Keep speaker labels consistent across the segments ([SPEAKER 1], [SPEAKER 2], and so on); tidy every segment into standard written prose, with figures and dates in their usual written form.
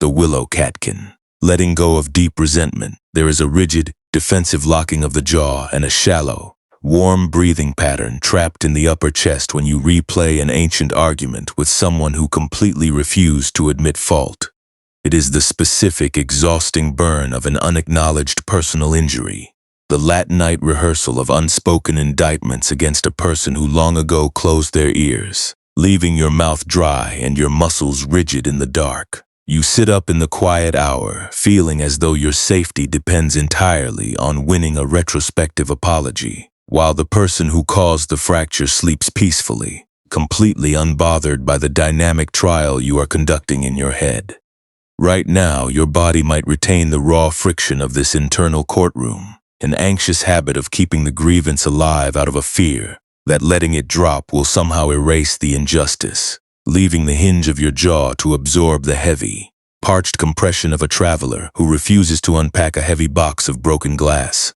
[SPEAKER 1] the Willow Catkin. Letting go of deep resentment, there is a rigid, defensive locking of the jaw and a shallow, warm breathing pattern trapped in the upper chest when you replay an ancient argument with someone who completely refused to admit fault. It is the specific, exhausting burn of an unacknowledged personal injury, the late-night rehearsal of unspoken indictments against a person who long ago closed their ears, leaving your mouth dry and your muscles rigid in the dark. You sit up in the quiet hour, feeling as though your safety depends entirely on winning a retrospective apology, while the person who caused the fracture sleeps peacefully, completely unbothered by the dynamic trial you are conducting in your head. Right now, your body might retain the raw friction of this internal courtroom, an anxious habit of keeping the grievance alive out of a fear that letting it drop will somehow erase the injustice, leaving the hinge of your jaw to absorb the heavy, parched compression of a traveler who refuses to unpack a heavy box of broken glass.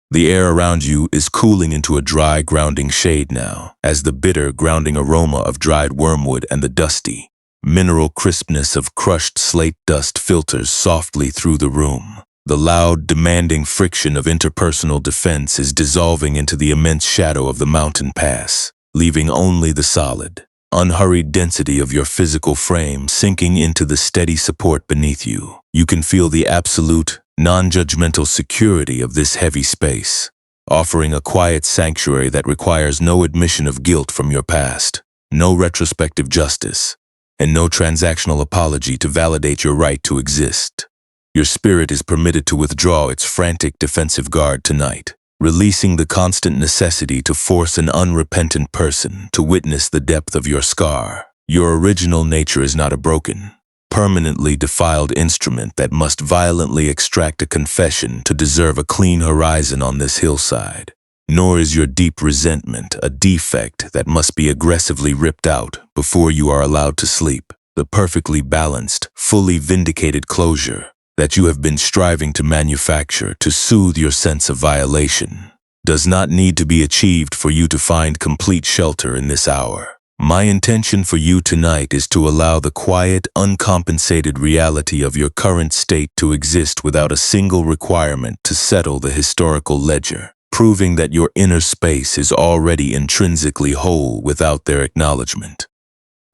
[SPEAKER 1] The air around you is cooling into a dry, grounding shade now, as the bitter, grounding aroma of dried wormwood and the dusty, mineral crispness of crushed slate dust filters softly through the room. The loud, demanding friction of interpersonal defense is dissolving into the immense shadow of the mountain pass, leaving only the solid, unhurried density of your physical frame sinking into the steady support beneath you. You can feel the absolute, non-judgmental security of this heavy space, offering a quiet sanctuary that requires no admission of guilt from your past, no retrospective justice, and no transactional apology to validate your right to exist. Your spirit is permitted to withdraw its frantic defensive guard tonight, releasing the constant necessity to force an unrepentant person to witness the depth of your scar. Your original nature is not a broken, permanently defiled instrument that must violently extract a confession to deserve a clean horizon on this hillside. Nor is your deep resentment a defect that must be aggressively ripped out before you are allowed to sleep. The perfectly balanced, fully vindicated closure that you have been striving to manufacture to soothe your sense of violation does not need to be achieved for you to find complete shelter in this hour. My intention for you tonight is to allow the quiet, uncompensated reality of your current state to exist without a single requirement to settle the historical ledger, proving that your inner space is already intrinsically whole without their acknowledgement.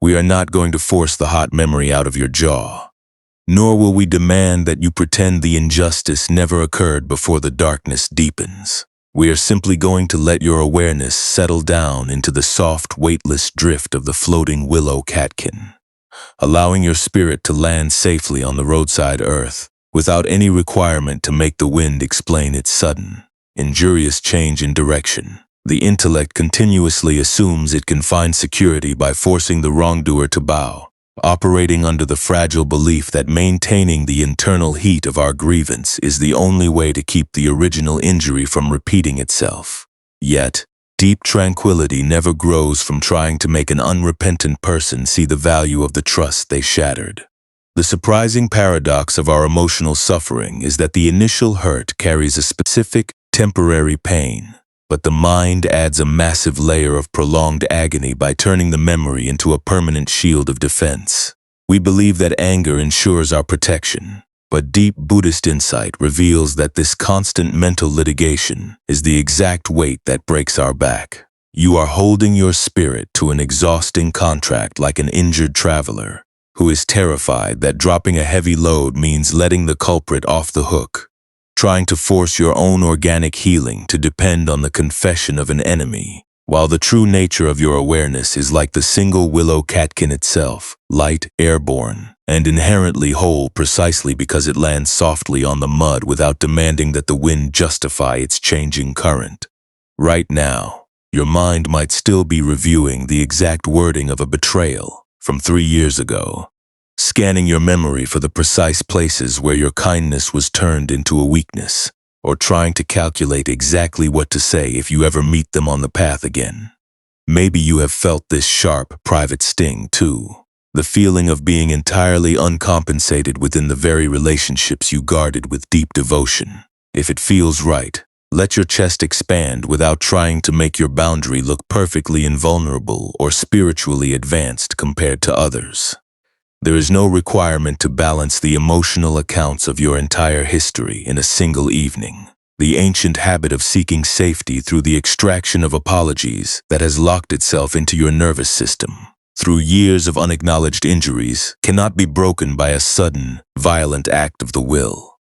[SPEAKER 1] We are not going to force the hot memory out of your jaw, nor will we demand that you pretend the injustice never occurred before the darkness deepens. We are simply going to let your awareness settle down into the soft, weightless drift of the floating Willow Catkin, allowing your spirit to land safely on the roadside earth without any requirement to make the wind explain its sudden, injurious change in direction. The intellect continuously assumes it can find security by forcing the wrongdoer to bow, operating under the fragile belief that maintaining the internal heat of our grievance is the only way to keep the original injury from repeating itself. Yet, deep tranquility never grows from trying to make an unrepentant person see the value of the trust they shattered. The surprising paradox of our emotional suffering is that the initial hurt carries a specific, temporary pain, but the mind adds a massive layer of prolonged agony by turning the memory into a permanent shield of defense. We believe that anger ensures our protection, but deep Buddhist insight reveals that this constant mental litigation is the exact weight that breaks our back. You are holding your spirit to an exhausting contract like an injured traveler who is terrified that dropping a heavy load means letting the culprit off the hook, trying to force your own organic healing to depend on the confession of an enemy, while the true nature of your awareness is like the single Willow Catkin itself, light, airborne, and inherently whole precisely because it lands softly on the mud without demanding that the wind justify its changing current. Right now, your mind might still be reviewing the exact wording of a betrayal from 3 years ago, scanning your memory for the precise places where your kindness was turned into a weakness, or trying to calculate exactly what to say if you ever meet them on the path again. Maybe you have felt this sharp, private sting too, the feeling of being entirely uncompensated within the very relationships you guarded with deep devotion. If it feels right, let your chest expand without trying to make your boundary look perfectly invulnerable or spiritually advanced compared to others. There is no requirement to balance the emotional accounts of your entire history in a single evening. The ancient habit of seeking safety through the extraction of apologies that has locked itself into your nervous system through years of unacknowledged injuries cannot be broken by a sudden, violent act of the will.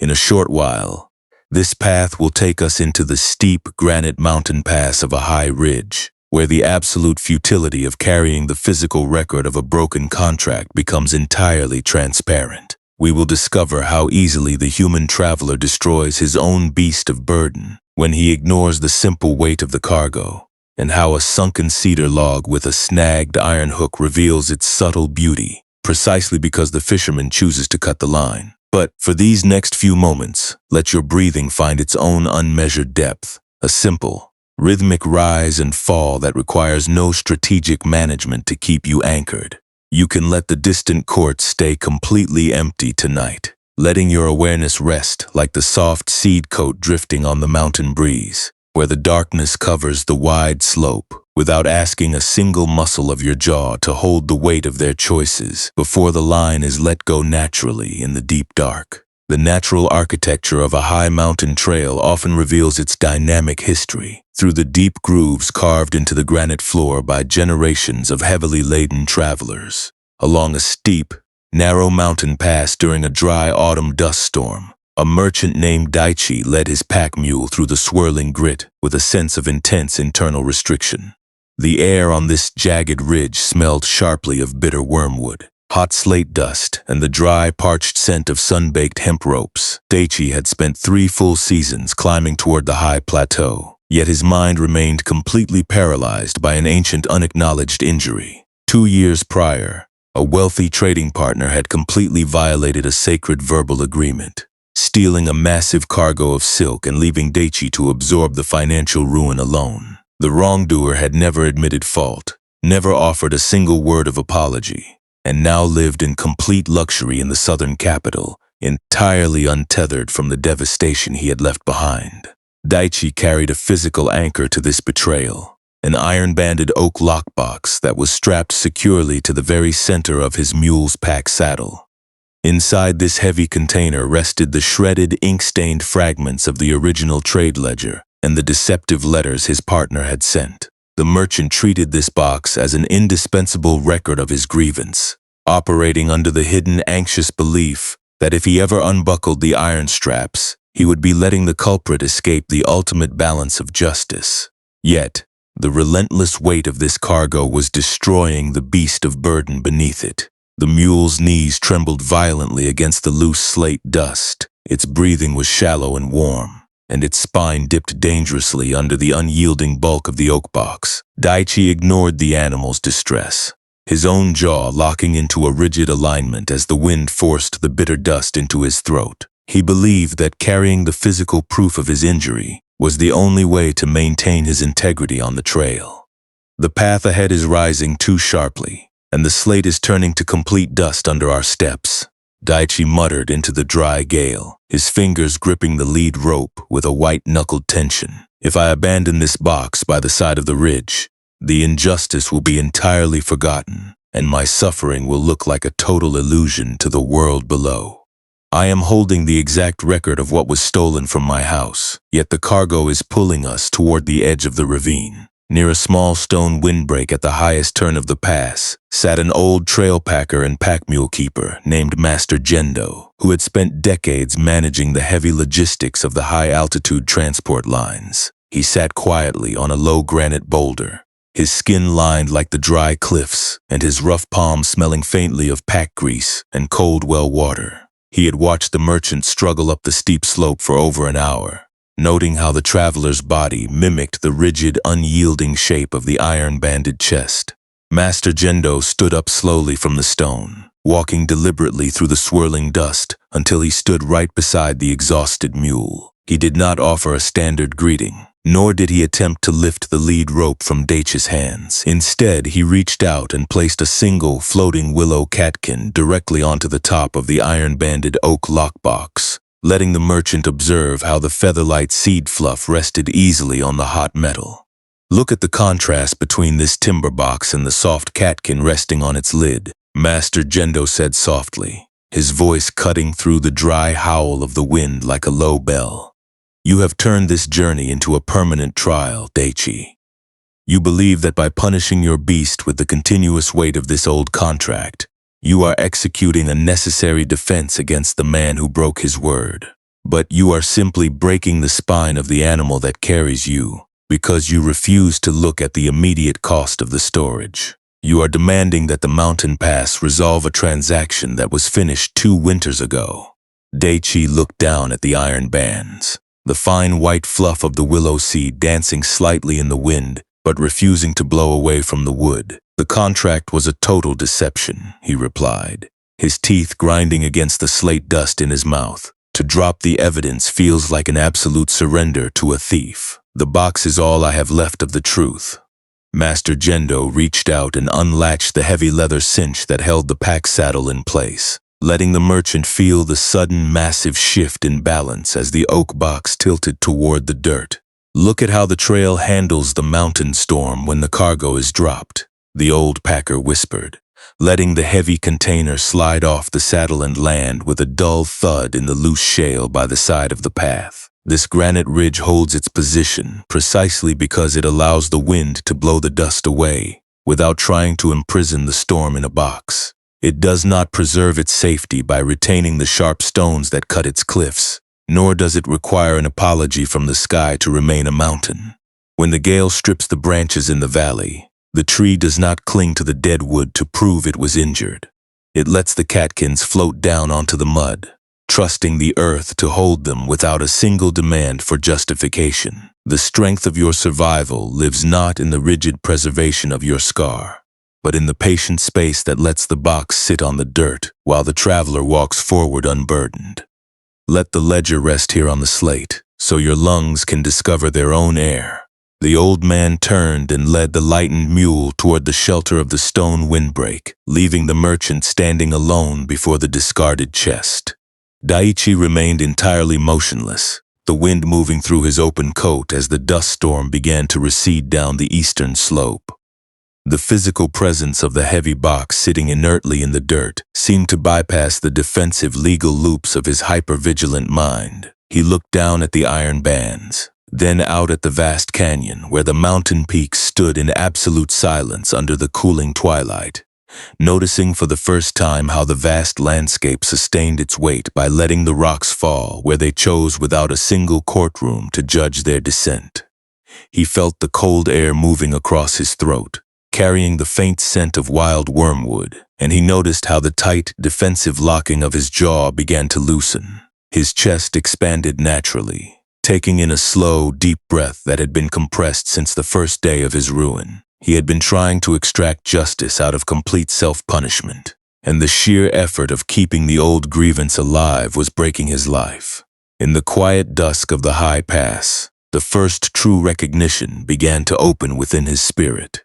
[SPEAKER 1] In a short while, this path will take us into the steep granite mountain pass of a high ridge, where the absolute futility of carrying the physical record of a broken contract becomes entirely transparent. We will discover how easily the human traveler destroys his own beast of burden when he ignores the simple weight of the cargo, and how a sunken cedar log with a snagged iron hook reveals its subtle beauty, precisely because the fisherman chooses to cut the line. But for these next few moments, let your breathing find its own unmeasured depth, a simple, rhythmic rise and fall that requires no strategic management to keep you anchored. You can let the distant court stay completely empty tonight, letting your awareness rest like the soft seed coat drifting on the mountain breeze, where the darkness covers the wide slope, without asking a single muscle of your jaw to hold the weight of their choices before the line is let go naturally in the deep dark. The natural architecture of a high mountain trail often reveals its dynamic history through the deep grooves carved into the granite floor by generations of heavily laden travelers. Along a steep, narrow mountain pass during a dry autumn dust storm, a merchant named Daichi led his pack mule through the swirling grit with a sense of intense internal restriction. The air on this jagged ridge smelled sharply of bitter wormwood, hot slate dust, and the dry, parched scent of sun-baked hemp ropes. Daichi had spent 3 full seasons climbing toward the high plateau, yet his mind remained completely paralyzed by an ancient unacknowledged injury. 2 years prior, a wealthy trading partner had completely violated a sacred verbal agreement, stealing a massive cargo of silk and leaving Daichi to absorb the financial ruin alone. The wrongdoer had never admitted fault, never offered a single word of apology, and now lived in complete luxury in the southern capital, entirely untethered from the devastation he had left behind. Daichi carried a physical anchor to this betrayal, an iron-banded oak lockbox that was strapped securely to the very center of his mule's pack saddle. Inside this heavy container rested the shredded, ink-stained fragments of the original trade ledger and the deceptive letters his partner had sent. The merchant treated this box as an indispensable record of his grievance, operating under the hidden anxious belief that if he ever unbuckled the iron straps, he would be letting the culprit escape the ultimate balance of justice. Yet, the relentless weight of this cargo was destroying the beast of burden beneath it. The mule's knees trembled violently against the loose slate dust. Its breathing was shallow and warm, and its spine dipped dangerously under the unyielding bulk of the oak box. Daichi ignored the animal's distress, his own jaw locking into a rigid alignment as the wind forced the bitter dust into his throat. He believed that carrying the physical proof of his injury was the only way to maintain his integrity on the trail. The path ahead is rising too sharply, and the slate is turning to complete dust under our steps, Daichi muttered into the dry gale, his fingers gripping the lead rope with a white-knuckled tension. If I abandon this box by the side of the ridge, the injustice will be entirely forgotten, and my suffering will look like a total illusion to the world below. I am holding the exact record of what was stolen from my house, yet the cargo is pulling us toward the edge of the ravine. Near a small stone windbreak at the highest turn of the pass sat an old trail packer and pack mule keeper named Master Gendo, who had spent decades managing the heavy logistics of the high-altitude transport lines. He sat quietly on a low granite boulder, his skin lined like the dry cliffs and his rough palms smelling faintly of pack grease and cold well water. He had watched the merchant struggle up the steep slope for over an hour, noting how the traveler's body mimicked the rigid, unyielding shape of the iron-banded chest. Master Gendo stood up slowly from the stone, walking deliberately through the swirling dust until he stood right beside the exhausted mule. He did not offer a standard greeting, nor did he attempt to lift the lead rope from Daichi's hands. Instead, he reached out and placed a single floating willow catkin directly onto the top of the iron-banded oak lockbox, letting the merchant observe how the feather-light seed fluff rested easily on the hot metal. Look at the contrast between this timber box and the soft catkin resting on its lid, Master Gendo said softly, his voice cutting through the dry howl of the wind like a low bell. You have turned this journey into a permanent trial, Daichi. You believe that by punishing your beast with the continuous weight of this old contract, you are executing a necessary defense against the man who broke his word. But you are simply breaking the spine of the animal that carries you, because you refuse to look at the immediate cost of the storage. You are demanding that the mountain pass resolve a transaction that was finished 2 winters ago. Daichi looked down at the iron bands, the fine white fluff of the willow seed dancing slightly in the wind, but refusing to blow away from the wood. The contract was a total deception, he replied, his teeth grinding against the slate dust in his mouth. To drop the evidence feels like an absolute surrender to a thief. The box is all I have left of the truth. Master Gendo reached out and unlatched the heavy leather cinch that held the pack saddle in place, letting the merchant feel the sudden massive shift in balance as the oak box tilted toward the dirt. Look at how the trail handles the mountain storm when the cargo is dropped, the old packer whispered, letting the heavy container slide off the saddle and land with a dull thud in the loose shale by the side of the path. This granite ridge holds its position precisely because it allows the wind to blow the dust away without trying to imprison the storm in a box. It does not preserve its safety by retaining the sharp stones that cut its cliffs, nor does it require an apology from the sky to remain a mountain. When the gale strips the branches in the valley, the tree does not cling to the dead wood to prove it was injured. It lets the catkins float down onto the mud, trusting the earth to hold them without a single demand for justification. The strength of your survival lives not in the rigid preservation of your scar, but in the patient space that lets the box sit on the dirt while the traveler walks forward unburdened. Let the ledger rest here on the slate, so your lungs can discover their own air. The old man turned and led the lightened mule toward the shelter of the stone windbreak, leaving the merchant standing alone before the discarded chest. Daichi remained entirely motionless, the wind moving through his open coat as the dust storm began to recede down the eastern slope. The physical presence of the heavy box sitting inertly in the dirt seemed to bypass the defensive legal loops of his hypervigilant mind. He looked down at the iron bands, then out at the vast canyon where the mountain peaks stood in absolute silence under the cooling twilight, noticing for the first time how the vast landscape sustained its weight by letting the rocks fall where they chose without a single courtroom to judge their descent. He felt the cold air moving across his throat, carrying the faint scent of wild wormwood, and he noticed how the tight, defensive locking of his jaw began to loosen. His chest expanded naturally, taking in a slow, deep breath that had been compressed since the first day of his ruin. He had been trying to extract justice out of complete self-punishment, and the sheer effort of keeping the old grievance alive was breaking his life. In the quiet dusk of the high pass, the first true recognition began to open within his spirit.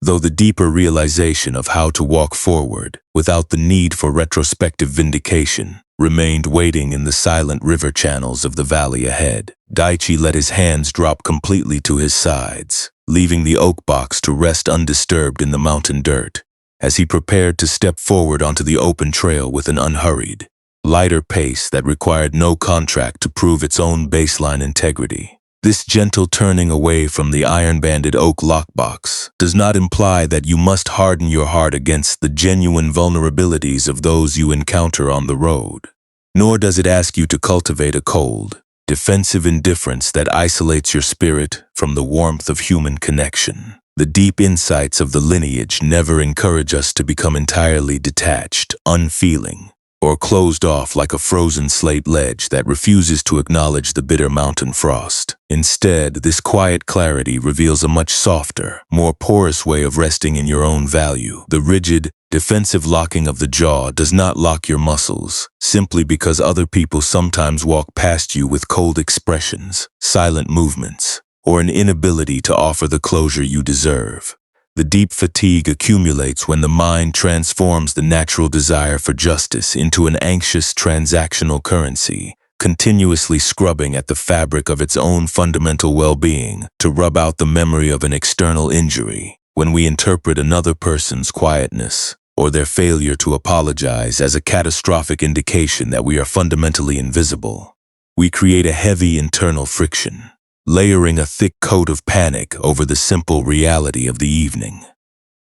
[SPEAKER 1] Though the deeper realization of how to walk forward without the need for retrospective vindication remained waiting in the silent river channels of the valley ahead, Daichi let his hands drop completely to his sides, leaving the oak box to rest undisturbed in the mountain dirt, as he prepared to step forward onto the open trail with an unhurried, lighter pace that required no contract to prove its own baseline integrity. This gentle turning away from the iron-banded oak lockbox does not imply that you must harden your heart against the genuine vulnerabilities of those you encounter on the road. Nor does it ask you to cultivate a cold, defensive indifference that isolates your spirit from the warmth of human connection. The deep insights of the lineage never encourage us to become entirely detached, unfeeling, or closed off like a frozen slate ledge that refuses to acknowledge the bitter mountain frost. Instead, this quiet clarity reveals a much softer, more porous way of resting in your own value. The rigid, defensive locking of the jaw does not lock your muscles, simply because other people sometimes walk past you with cold expressions, silent movements, or an inability to offer the closure you deserve. The deep fatigue accumulates when the mind transforms the natural desire for justice into an anxious transactional currency, continuously scrubbing at the fabric of its own fundamental well-being to rub out the memory of an external injury. When we interpret another person's quietness, or their failure to apologize as a catastrophic indication that we are fundamentally invisible. We create a heavy internal friction, layering a thick coat of panic over the simple reality of the evening.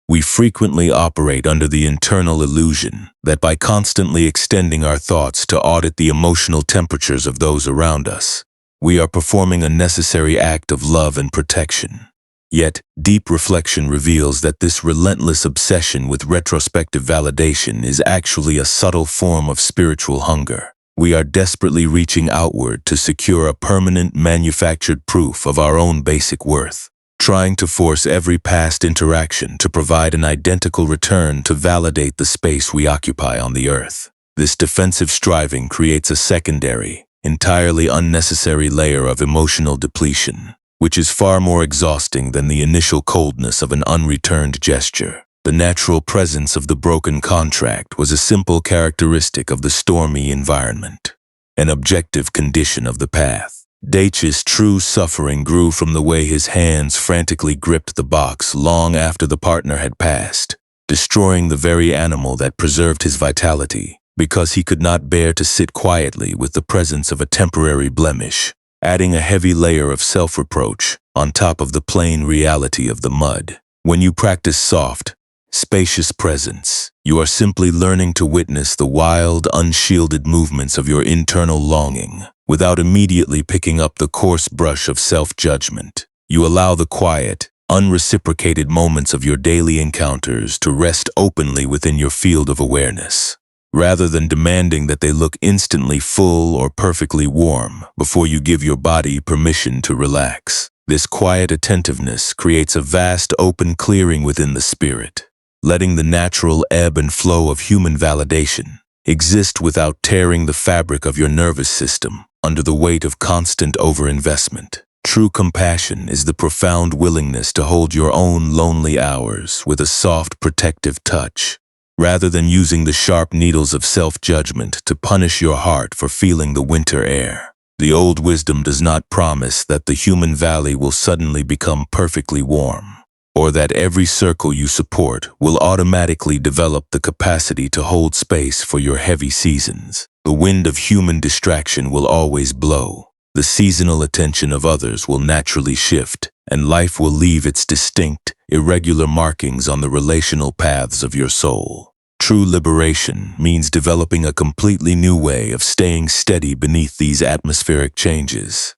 [SPEAKER 1] We frequently operate under the internal illusion that by constantly extending our thoughts to audit the emotional temperatures of those around us, we are performing a necessary act of love and protection. Yet, deep reflection reveals that this relentless obsession with retrospective validation is actually a subtle form of spiritual hunger. We are desperately reaching outward to secure a permanent manufactured proof of our own basic worth, trying to force every past interaction to provide an identical return to validate the space we occupy on the earth. This defensive striving creates a secondary, entirely unnecessary layer of emotional depletion, which is far more exhausting than the initial coldness of an unreturned gesture. The natural presence of the broken contract was a simple characteristic of the stormy environment, an objective condition of the path. Daitch's true suffering grew from the way his hands frantically gripped the box long after the partner had passed, destroying the very animal that preserved his vitality, because he could not bear to sit quietly with the presence of a temporary blemish, adding a heavy layer of self-reproach on top of the plain reality of the mud. When you practice soft, spacious presence, you are simply learning to witness the wild, unshielded movements of your internal longing without immediately picking up the coarse brush of self-judgment. You allow the quiet, unreciprocated moments of your daily encounters to rest openly within your field of awareness, rather than demanding that they look instantly full or perfectly warm before you give your body permission to relax. This quiet attentiveness creates a vast open clearing within the spirit, letting the natural ebb and flow of human validation exist without tearing the fabric of your nervous system under the weight of constant overinvestment. True compassion is the profound willingness to hold your own lonely hours with a soft, protective touch, rather than using the sharp needles of self-judgment to punish your heart for feeling the winter air. The old wisdom does not promise that the human valley will suddenly become perfectly warm, or that every circle you support will automatically develop the capacity to hold space for your heavy seasons. The wind of human distraction will always blow. The seasonal attention of others will naturally shift, and life will leave its distinct, irregular markings on the relational paths of your soul. True liberation means developing a completely new way of staying steady beneath these atmospheric changes.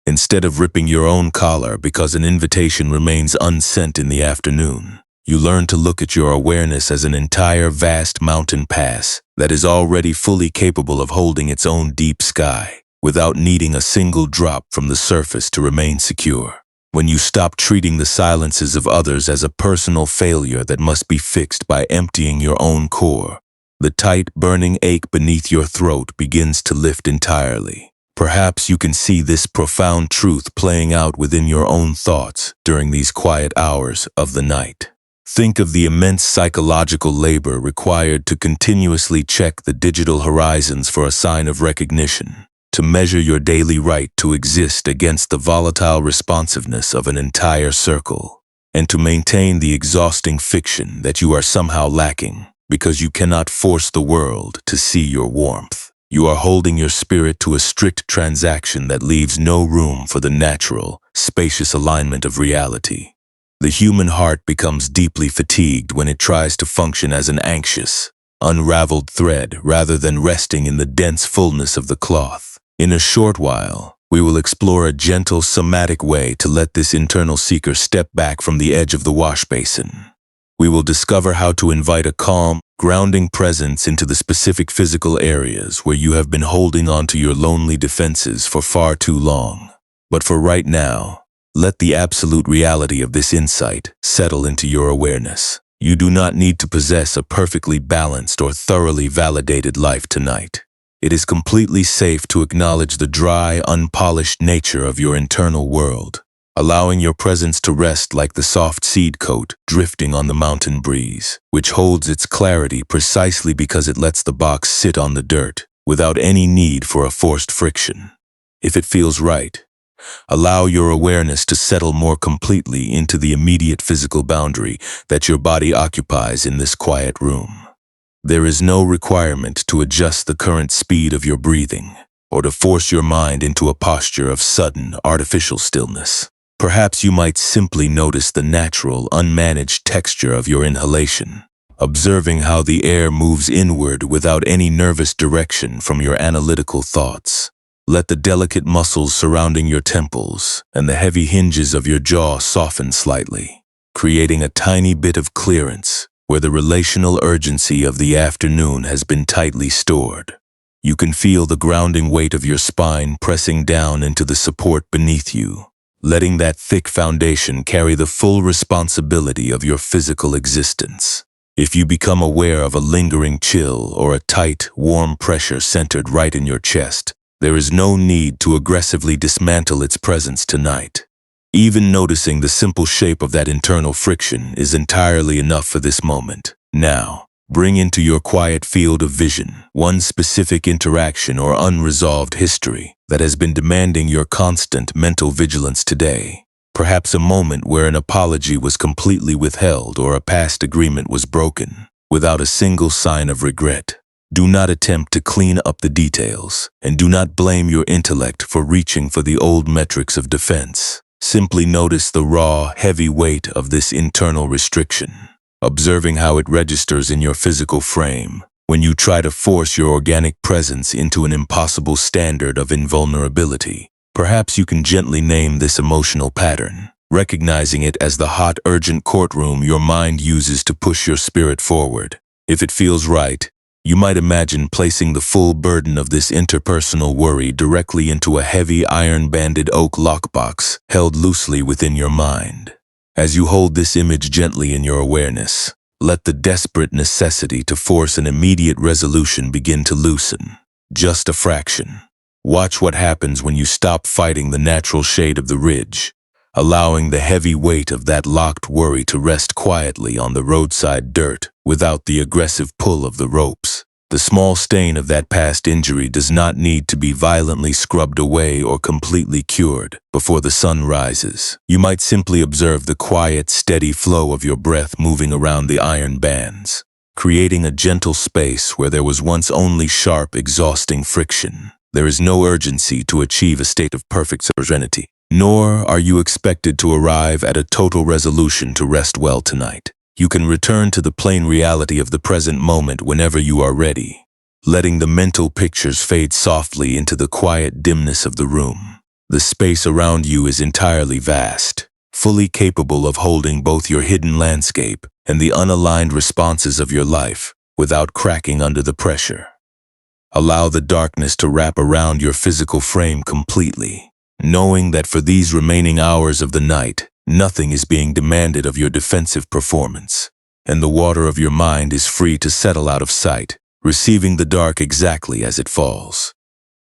[SPEAKER 1] Instead of ripping your own collar because an invitation remains unsent in the afternoon, you learn to look at your awareness as an entire vast mountain pass that is already fully capable of holding its own deep sky, without needing a single drop from the surface to remain secure. When you stop treating the silences of others as a personal failure that must be fixed by emptying your own core, the tight, burning ache beneath your throat begins to lift entirely. Perhaps you can see this profound truth playing out within your own thoughts during these quiet hours of the night. Think of the immense psychological labor required to continuously check the digital horizons for a sign of recognition, to measure your daily right to exist against the volatile responsiveness of an entire circle, and to maintain the exhausting fiction that you are somehow lacking because you cannot force the world to see your warmth. You are holding your spirit to a strict transaction that leaves no room for the natural, spacious alignment of reality. The human heart becomes deeply fatigued when it tries to function as an anxious, unraveled thread rather than resting in the dense fullness of the cloth. In a short while, we will explore a gentle, somatic way to let this internal seeker step back from the edge of the wash basin. We will discover how to invite a calm, grounding presence into the specific physical areas where you have been holding on to your lonely defenses for far too long. But for right now, let the absolute reality of this insight settle into your awareness. You do not need to possess a perfectly balanced or thoroughly validated life tonight. It is completely safe to acknowledge the dry, unpolished nature of your internal world, allowing your presence to rest like the soft seed coat drifting on the mountain breeze, which holds its clarity precisely because it lets the box sit on the dirt without any need for a forced friction. If it feels right, Allow your awareness to settle more completely into the immediate physical boundary that your body occupies in this quiet room. There is no requirement to adjust the current speed of your breathing or to force your mind into a posture of sudden, artificial stillness. Perhaps you might simply notice the natural, unmanaged texture of your inhalation, observing how the air moves inward without any nervous direction from your analytical thoughts. Let the delicate muscles surrounding your temples and the heavy hinges of your jaw soften slightly, creating a tiny bit of clearance where the relational urgency of the afternoon has been tightly stored. You can feel the grounding weight of your spine pressing down into the support beneath you, letting that thick foundation carry the full responsibility of your physical existence. If you become aware of a lingering chill or a tight, warm pressure centered right in your chest, there is no need to aggressively dismantle its presence tonight. Even noticing the simple shape of that internal friction is entirely enough for this moment. Now, bring into your quiet field of vision one specific interaction or unresolved history that has been demanding your constant mental vigilance today. Perhaps a moment where an apology was completely withheld or a past agreement was broken, without a single sign of regret. Do not attempt to clean up the details, and do not blame your intellect for reaching for the old metrics of defense. Simply notice the raw, heavy weight of this internal restriction, observing how it registers in your physical frame when you try to force your organic presence into an impossible standard of invulnerability. Perhaps you can gently name this emotional pattern, recognizing it as the hot, urgent courtroom your mind uses to push your spirit forward. If it feels right, you might imagine placing the full burden of this interpersonal worry directly into a heavy iron-banded oak lockbox held loosely within your mind. As you hold this image gently in your awareness, let the desperate necessity to force an immediate resolution begin to loosen. Just a fraction. Watch what happens when you stop fighting the natural shade of the ridge, allowing the heavy weight of that locked worry to rest quietly on the roadside dirt without the aggressive pull of the ropes. The small stain of that past injury does not need to be violently scrubbed away or completely cured before the sun rises. You might simply observe the quiet, steady flow of your breath moving around the iron bands, creating a gentle space where there was once only sharp, exhausting friction. There is no urgency to achieve a state of perfect serenity, nor are you expected to arrive at a total resolution to rest well tonight. You can return to the plain reality of the present moment whenever you are ready, letting the mental pictures fade softly into the quiet dimness of the room. The space around you is entirely vast, fully capable of holding both your hidden landscape and the unaligned responses of your life without cracking under the pressure. Allow the darkness to wrap around your physical frame completely, knowing that for these remaining hours of the night, nothing is being demanded of your defensive performance, and the water of your mind is free to settle out of sight, receiving the dark exactly as it falls.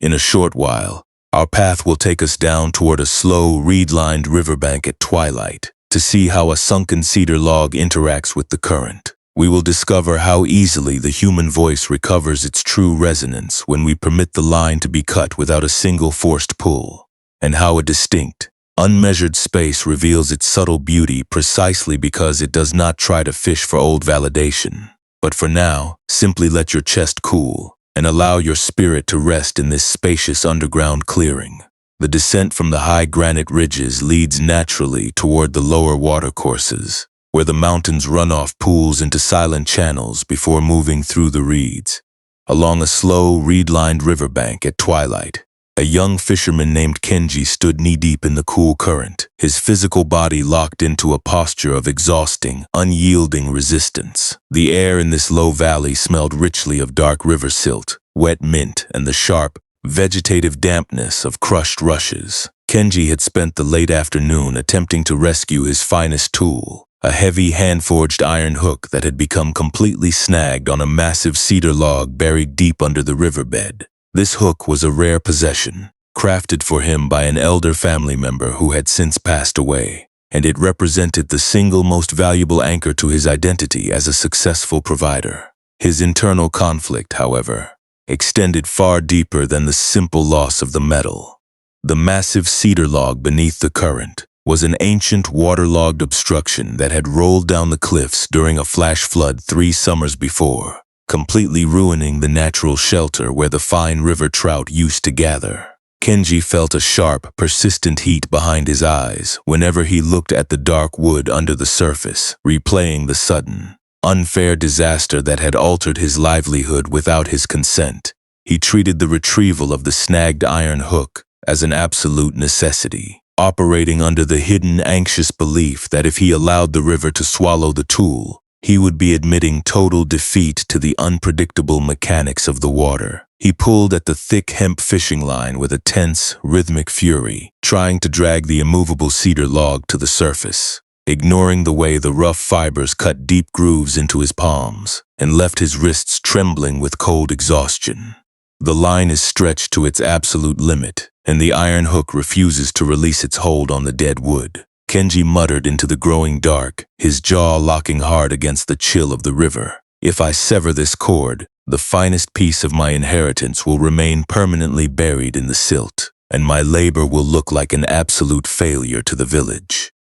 [SPEAKER 1] In a short while, our path will take us down toward a slow, reed-lined riverbank at twilight to see how a sunken cedar log interacts with the current. We will discover how easily the human voice recovers its true resonance when we permit the line to be cut without a single forced pull, and how a distinct, unmeasured space reveals its subtle beauty precisely because it does not try to fish for old validation. But for now, simply let your chest cool and allow your spirit to rest in this spacious underground clearing. The descent from the high granite ridges leads naturally toward the lower watercourses, where the mountain's runoff pools into silent channels before moving through the reeds. Along a slow, reed-lined riverbank at twilight, a young fisherman named Kenji stood knee-deep in the cool current, his physical body locked into a posture of exhausting, unyielding resistance. The air in this low valley smelled richly of dark river silt, wet mint, and the sharp, vegetative dampness of crushed rushes. Kenji had spent the late afternoon attempting to rescue his finest tool, a heavy hand-forged iron hook that had become completely snagged on a massive cedar log buried deep under the riverbed. This hook was a rare possession, crafted for him by an elder family member who had since passed away, and it represented the single most valuable anchor to his identity as a successful provider. His internal conflict, however, extended far deeper than the simple loss of the metal. The massive cedar log beneath the current was an ancient waterlogged obstruction that had rolled down the cliffs during a flash flood 3 summers before, completely ruining the natural shelter where the fine river trout used to gather. Kenji felt a sharp, persistent heat behind his eyes whenever he looked at the dark wood under the surface, replaying the sudden, unfair disaster that had altered his livelihood without his consent. He treated the retrieval of the snagged iron hook as an absolute necessity, operating under the hidden anxious belief that if he allowed the river to swallow the tool, he would be admitting total defeat to the unpredictable mechanics of the water. He pulled at the thick hemp fishing line with a tense, rhythmic fury, trying to drag the immovable cedar log to the surface, ignoring the way the rough fibers cut deep grooves into his palms and left his wrists trembling with cold exhaustion. The line is stretched to its absolute limit, and the iron hook refuses to release its hold on the dead wood. Kenji muttered into the growing dark, his jaw locking hard against the chill of the river. If I sever this cord, the finest piece of my inheritance will remain permanently buried in the silt, and my labor will look like an absolute failure to the village.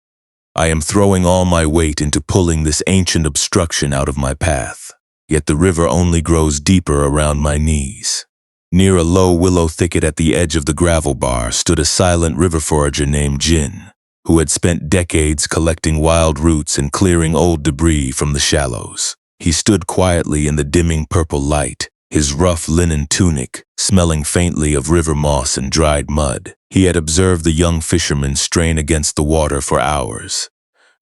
[SPEAKER 1] I am throwing all my weight into pulling this ancient obstruction out of my path, yet the river only grows deeper around my knees. Near a low willow thicket at the edge of the gravel bar stood a silent river forager named Jin, who had spent decades collecting wild roots and clearing old debris from the shallows. He stood quietly in the dimming purple light, his rough linen tunic smelling faintly of river moss and dried mud. He had observed the young fisherman strain against the water for hours,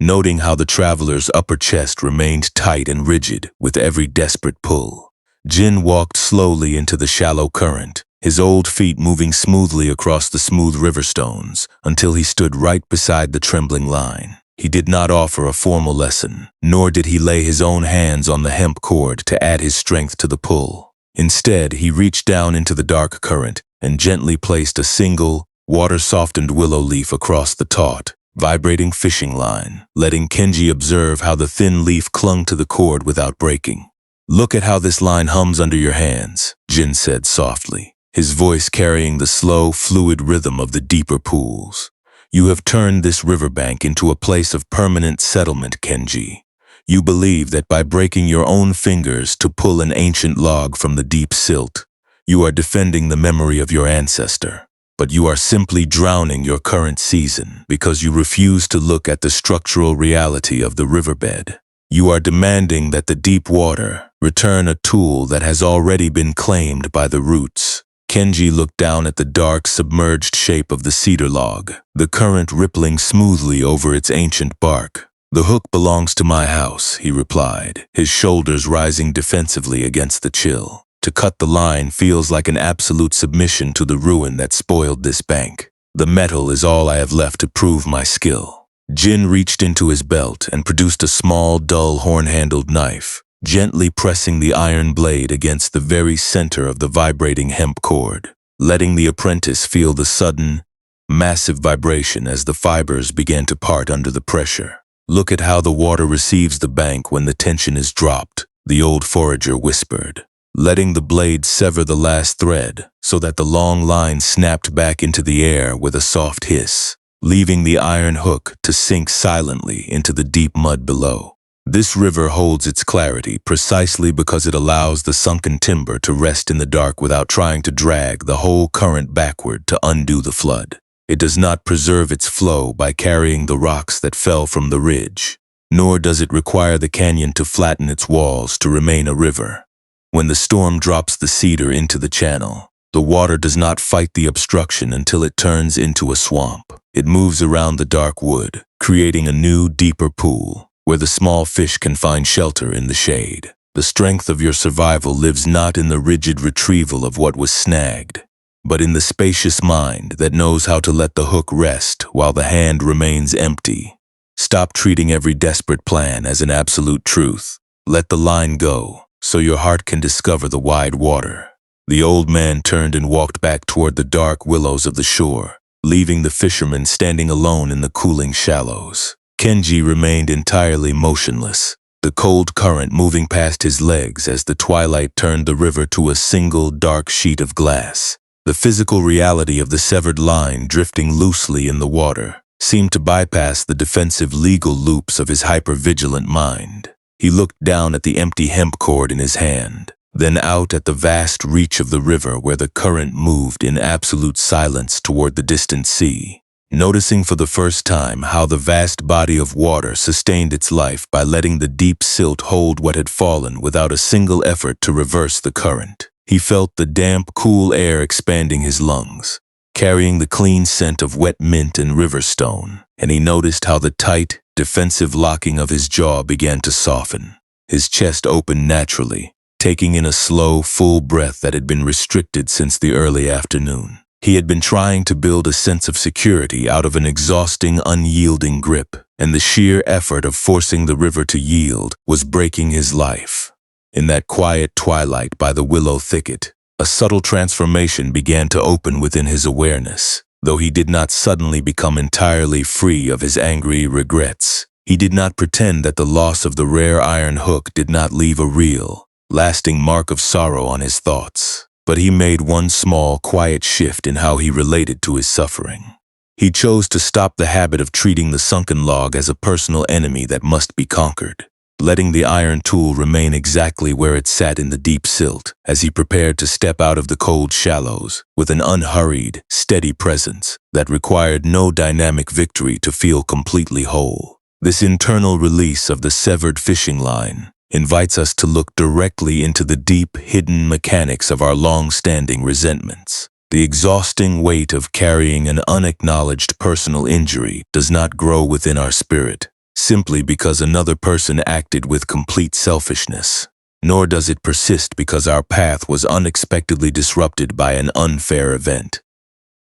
[SPEAKER 1] noting how the traveler's upper chest remained tight and rigid with every desperate pull. Jin walked slowly into the shallow current, his old feet moving smoothly across the smooth river stones until he stood right beside the trembling line. He did not offer a formal lesson, nor did he lay his own hands on the hemp cord to add his strength to the pull. Instead, he reached down into the dark current and gently placed a single, water-softened willow leaf across the taut, vibrating fishing line, letting Kenji observe how the thin leaf clung to the cord without breaking. "Look at how this line hums under your hands," Jin said softly, his voice carrying the slow, fluid rhythm of the deeper pools. "You have turned this riverbank into a place of permanent settlement, Kenji. You believe that by breaking your own fingers to pull an ancient log from the deep silt, you are defending the memory of your ancestor. But you are simply drowning your current season because you refuse to look at the structural reality of the riverbed. You are demanding that the deep water return a tool that has already been claimed by the roots." Kenji looked down at the dark, submerged shape of the cedar log, the current rippling smoothly over its ancient bark. "The hook belongs to my house," he replied, his shoulders rising defensively against the chill. "To cut the line feels like an absolute submission to the ruin that spoiled this bank. The metal is all I have left to prove my skill." Jin reached into his belt and produced a small, dull, horn-handled knife, gently pressing the iron blade against the very center of the vibrating hemp cord, letting the apprentice feel the sudden, massive vibration as the fibers began to part under the pressure. "Look at how the water receives the bank when the tension is dropped," the old forager whispered, letting the blade sever the last thread so that the long line snapped back into the air with a soft hiss, leaving the iron hook to sink silently into the deep mud below. "This river holds its clarity precisely because it allows the sunken timber to rest in the dark without trying to drag the whole current backward to undo the flood. It does not preserve its flow by carrying the rocks that fell from the ridge, nor does it require the canyon to flatten its walls to remain a river. When the storm drops the cedar into the channel, the water does not fight the obstruction until it turns into a swamp. It moves around the dark wood, creating a new, deeper pool, where the small fish can find shelter in the shade. The strength of your survival lives not in the rigid retrieval of what was snagged, but in the spacious mind that knows how to let the hook rest while the hand remains empty. Stop treating every desperate plan as an absolute truth. Let the line go, so your heart can discover the wide water." The old man turned and walked back toward the dark willows of the shore, leaving the fisherman standing alone in the cooling shallows. Kenji remained entirely motionless, the cold current moving past his legs as the twilight turned the river to a single dark sheet of glass. The physical reality of the severed line drifting loosely in the water seemed to bypass the defensive legal loops of his hypervigilant mind. He looked down at the empty hemp cord in his hand, then out at the vast reach of the river where the current moved in absolute silence toward the distant sea. Noticing for the first time how the vast body of water sustained its life by letting the deep silt hold what had fallen without a single effort to reverse the current. He felt the damp, cool air expanding his lungs, carrying the clean scent of wet mint and river stone, and he noticed how the tight, defensive locking of his jaw began to soften. His chest opened naturally, taking in a slow, full breath that had been restricted since the early afternoon. He had been trying to build a sense of security out of an exhausting, unyielding grip, and the sheer effort of forcing the river to yield was breaking his life. In that quiet twilight by the willow thicket, a subtle transformation began to open within his awareness. Though he did not suddenly become entirely free of his angry regrets, he did not pretend that the loss of the rare iron hook did not leave a real, lasting mark of sorrow on his thoughts. But he made one small, quiet shift in how he related to his suffering. He chose to stop the habit of treating the sunken log as a personal enemy that must be conquered, letting the iron tool remain exactly where it sat in the deep silt as he prepared to step out of the cold shallows with an unhurried, steady presence that required no dynamic victory to feel completely whole. This internal release of the severed fishing line invites us to look directly into the deep, hidden mechanics of our long-standing resentments. The exhausting weight of carrying an unacknowledged personal injury does not grow within our spirit simply because another person acted with complete selfishness, nor does it persist because our path was unexpectedly disrupted by an unfair event.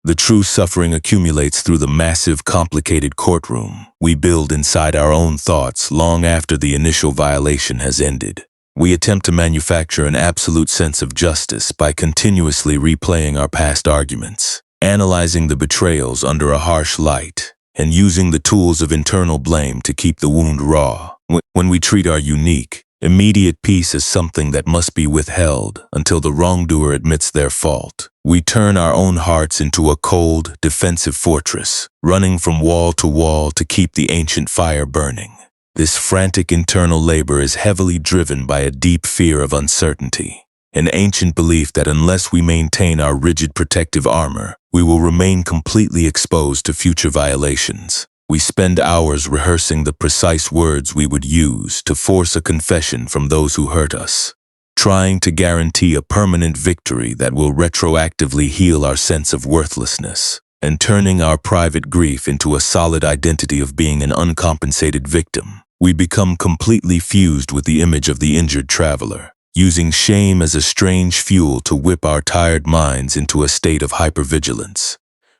[SPEAKER 1] The true suffering accumulates through the massive, complicated courtroom we build inside our own thoughts long after the initial violation has ended. We attempt to manufacture an absolute sense of justice by continuously replaying our past arguments, analyzing the betrayals under a harsh light, and using the tools of internal blame to keep the wound raw. When we treat our unique, immediate peace as something that must be withheld until the wrongdoer admits their fault, we turn our own hearts into a cold, defensive fortress, running from wall to keep the ancient fire burning. This frantic internal labor is heavily driven by a deep fear of uncertainty, an ancient belief that unless we maintain our rigid protective armor, we will remain completely exposed to future violations. We spend hours rehearsing the precise words we would use to force a confession from those who hurt us, trying to guarantee a permanent victory that will retroactively heal our sense of worthlessness, and turning our private grief into a solid identity of being an uncompensated victim. We become completely fused with the image of the injured traveler, using shame as a strange fuel to whip our tired minds into a state of hypervigilance.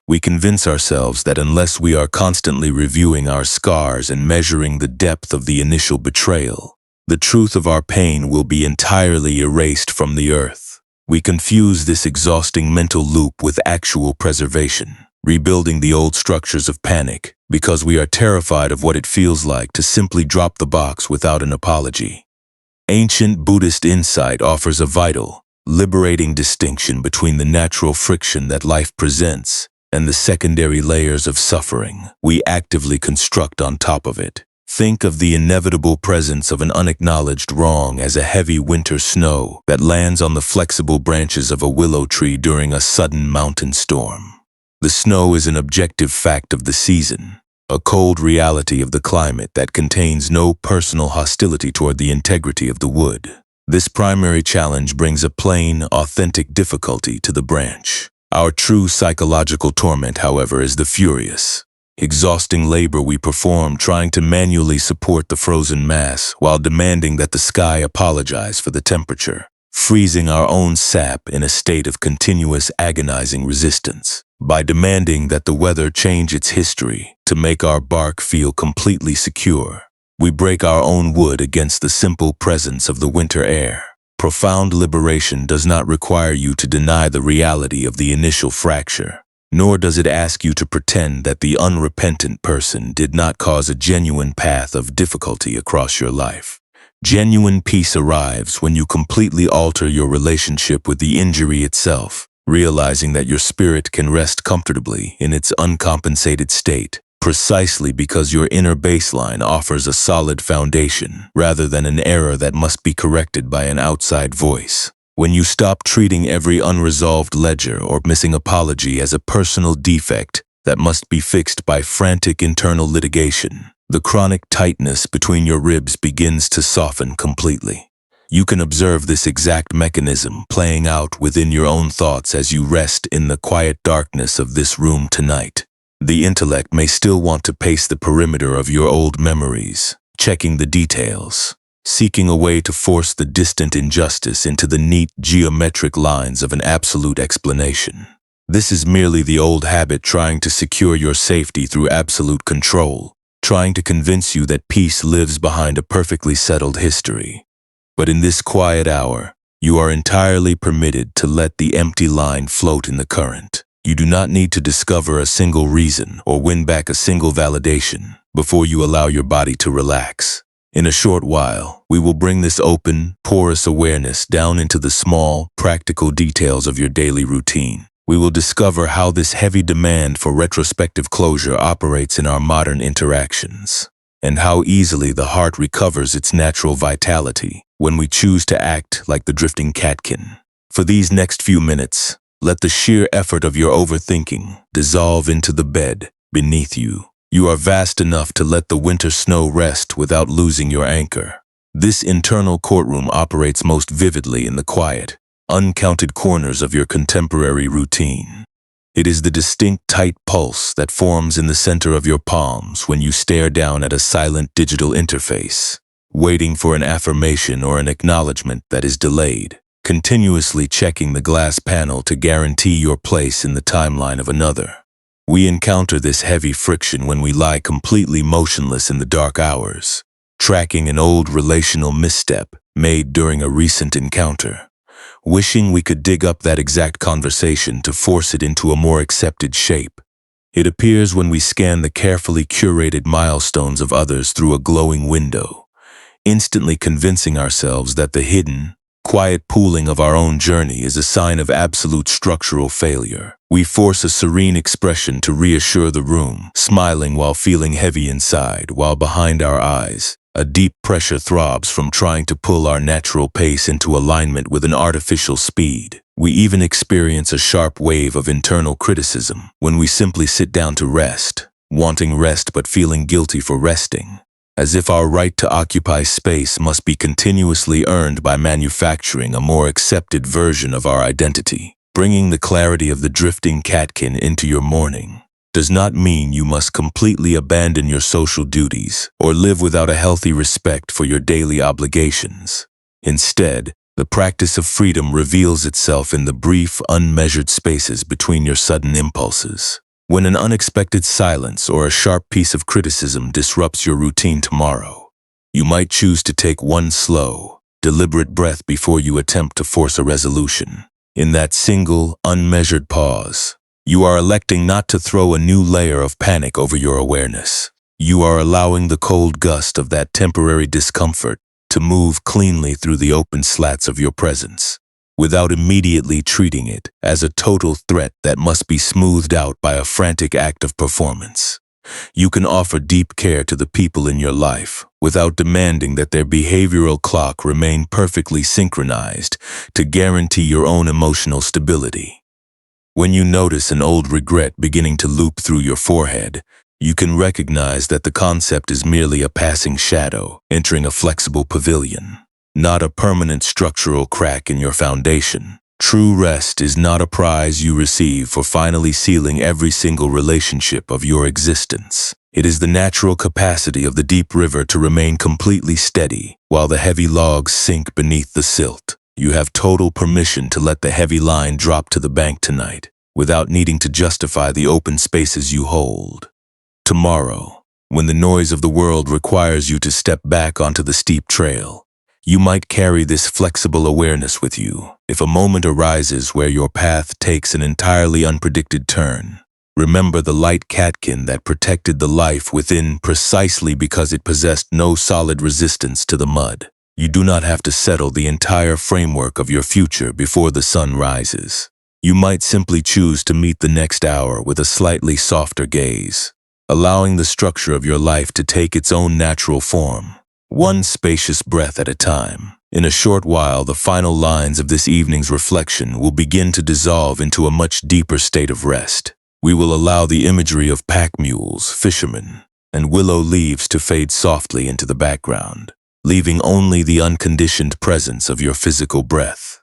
[SPEAKER 1] We convince ourselves that unless we are constantly reviewing our scars and measuring the depth of the initial betrayal, the truth of our pain will be entirely erased from the earth. We confuse this exhausting mental loop with actual preservation, rebuilding the old structures of panic because we are terrified of what it feels like to simply drop the box without an apology. Ancient Buddhist insight offers a vital, liberating distinction between the natural friction that life presents and the secondary layers of suffering we actively construct on top of it. Think of the inevitable presence of an unacknowledged wrong as a heavy winter snow that lands on the flexible branches of a willow tree during a sudden mountain storm. The snow is an objective fact of the season, a cold reality of the climate that contains no personal hostility toward the integrity of the wood. This primary challenge brings a plain, authentic difficulty to the branch. Our true psychological torment, however, is the furious, exhausting labor we perform trying to manually support the frozen mass while demanding that the sky apologize for the temperature, freezing our own sap in a state of continuous agonizing resistance. By demanding that the weather change its history to make our bark feel completely secure, we break our own wood against the simple presence of the winter air. Profound liberation does not require you to deny the reality of the initial fracture, nor does it ask you to pretend that the unrepentant person did not cause a genuine path of difficulty across your life. Genuine peace arrives when you completely alter your relationship with the injury itself, realizing that your spirit can rest comfortably in its uncompensated state, precisely because your inner baseline offers a solid foundation rather than an error that must be corrected by an outside voice. When you stop treating every unresolved ledger or missing apology as a personal defect that must be fixed by frantic internal litigation, the chronic tightness between your ribs begins to soften completely. You can observe this exact mechanism playing out within your own thoughts as you rest in the quiet darkness of this room tonight. The intellect may still want to pace the perimeter of your old memories, checking the details, seeking a way to force the distant injustice into the neat geometric lines of an absolute explanation. This is merely the old habit trying to secure your safety through absolute control, trying to convince you that peace lives behind a perfectly settled history. But in this quiet hour, you are entirely permitted to let the empty line float in the current. You do not need to discover a single reason or win back a single validation before you allow your body to relax. In a short while, we will bring this open, porous awareness down into the small, practical details of your daily routine. We will discover how this heavy demand for retrospective closure operates in our modern interactions, and how easily the heart recovers its natural vitality when we choose to act like the drifting catkin. For these next few minutes, let the sheer effort of your overthinking dissolve into the bed beneath you. You are vast enough to let the winter snow rest without losing your anchor. This internal courtroom operates most vividly in the quiet, uncounted corners of your contemporary routine. It is the distinct tight pulse that forms in the center of your palms when you stare down at a silent digital interface, waiting for an affirmation or an acknowledgement that is delayed, continuously checking the glass panel to guarantee your place in the timeline of another. We encounter this heavy friction when we lie completely motionless in the dark hours, tracking an old relational misstep made during a recent encounter, wishing we could dig up that exact conversation to force it into a more accepted shape. It appears when we scan the carefully curated milestones of others through a glowing window, instantly convincing ourselves that the hidden, quiet pooling of our own journey is a sign of absolute structural failure. We force a serene expression to reassure the room, smiling while feeling heavy inside, while behind our eyes, a deep pressure throbs from trying to pull our natural pace into alignment with an artificial speed. We even experience a sharp wave of internal criticism when we simply sit down to rest, wanting rest but feeling guilty for resting, as if our right to occupy space must be continuously earned by manufacturing a more accepted version of our identity. Bringing the clarity of the drifting catkin into your morning does not mean you must completely abandon your social duties or live without a healthy respect for your daily obligations. Instead, the practice of freedom reveals itself in the brief, unmeasured spaces between your sudden impulses. When an unexpected silence or a sharp piece of criticism disrupts your routine tomorrow, you might choose to take one slow, deliberate breath before you attempt to force a resolution. In that single, unmeasured pause, you are electing not to throw a new layer of panic over your awareness. You are allowing the cold gust of that temporary discomfort to move cleanly through the open slats of your presence, without immediately treating it as a total threat that must be smoothed out by a frantic act of performance. You can offer deep care to the people in your life without demanding that their behavioral clock remain perfectly synchronized to guarantee your own emotional stability. When you notice an old regret beginning to loop through your forehead, you can recognize that the concept is merely a passing shadow entering a flexible pavilion, not a permanent structural crack in your foundation. True rest is not a prize you receive for finally sealing every single relationship of your existence. It is the natural capacity of the deep river to remain completely steady while the heavy logs sink beneath the silt. You have total permission to let the heavy line drop to the bank tonight without needing to justify the open spaces you hold. Tomorrow, when the noise of the world requires you to step back onto the steep trail, you might carry this flexible awareness with you. If a moment arises where your path takes an entirely unpredicted turn, remember the light catkin that protected the life within precisely because it possessed no solid resistance to the mud. You do not have to settle the entire framework of your future before the sun rises. You might simply choose to meet the next hour with a slightly softer gaze, allowing the structure of your life to take its own natural form, one spacious breath at a time. In a short while, the final lines of this evening's reflection will begin to dissolve into a much deeper state of rest. We will allow the imagery of pack mules, fishermen, and willow leaves to fade softly into the background, leaving only the unconditioned presence of your physical breath.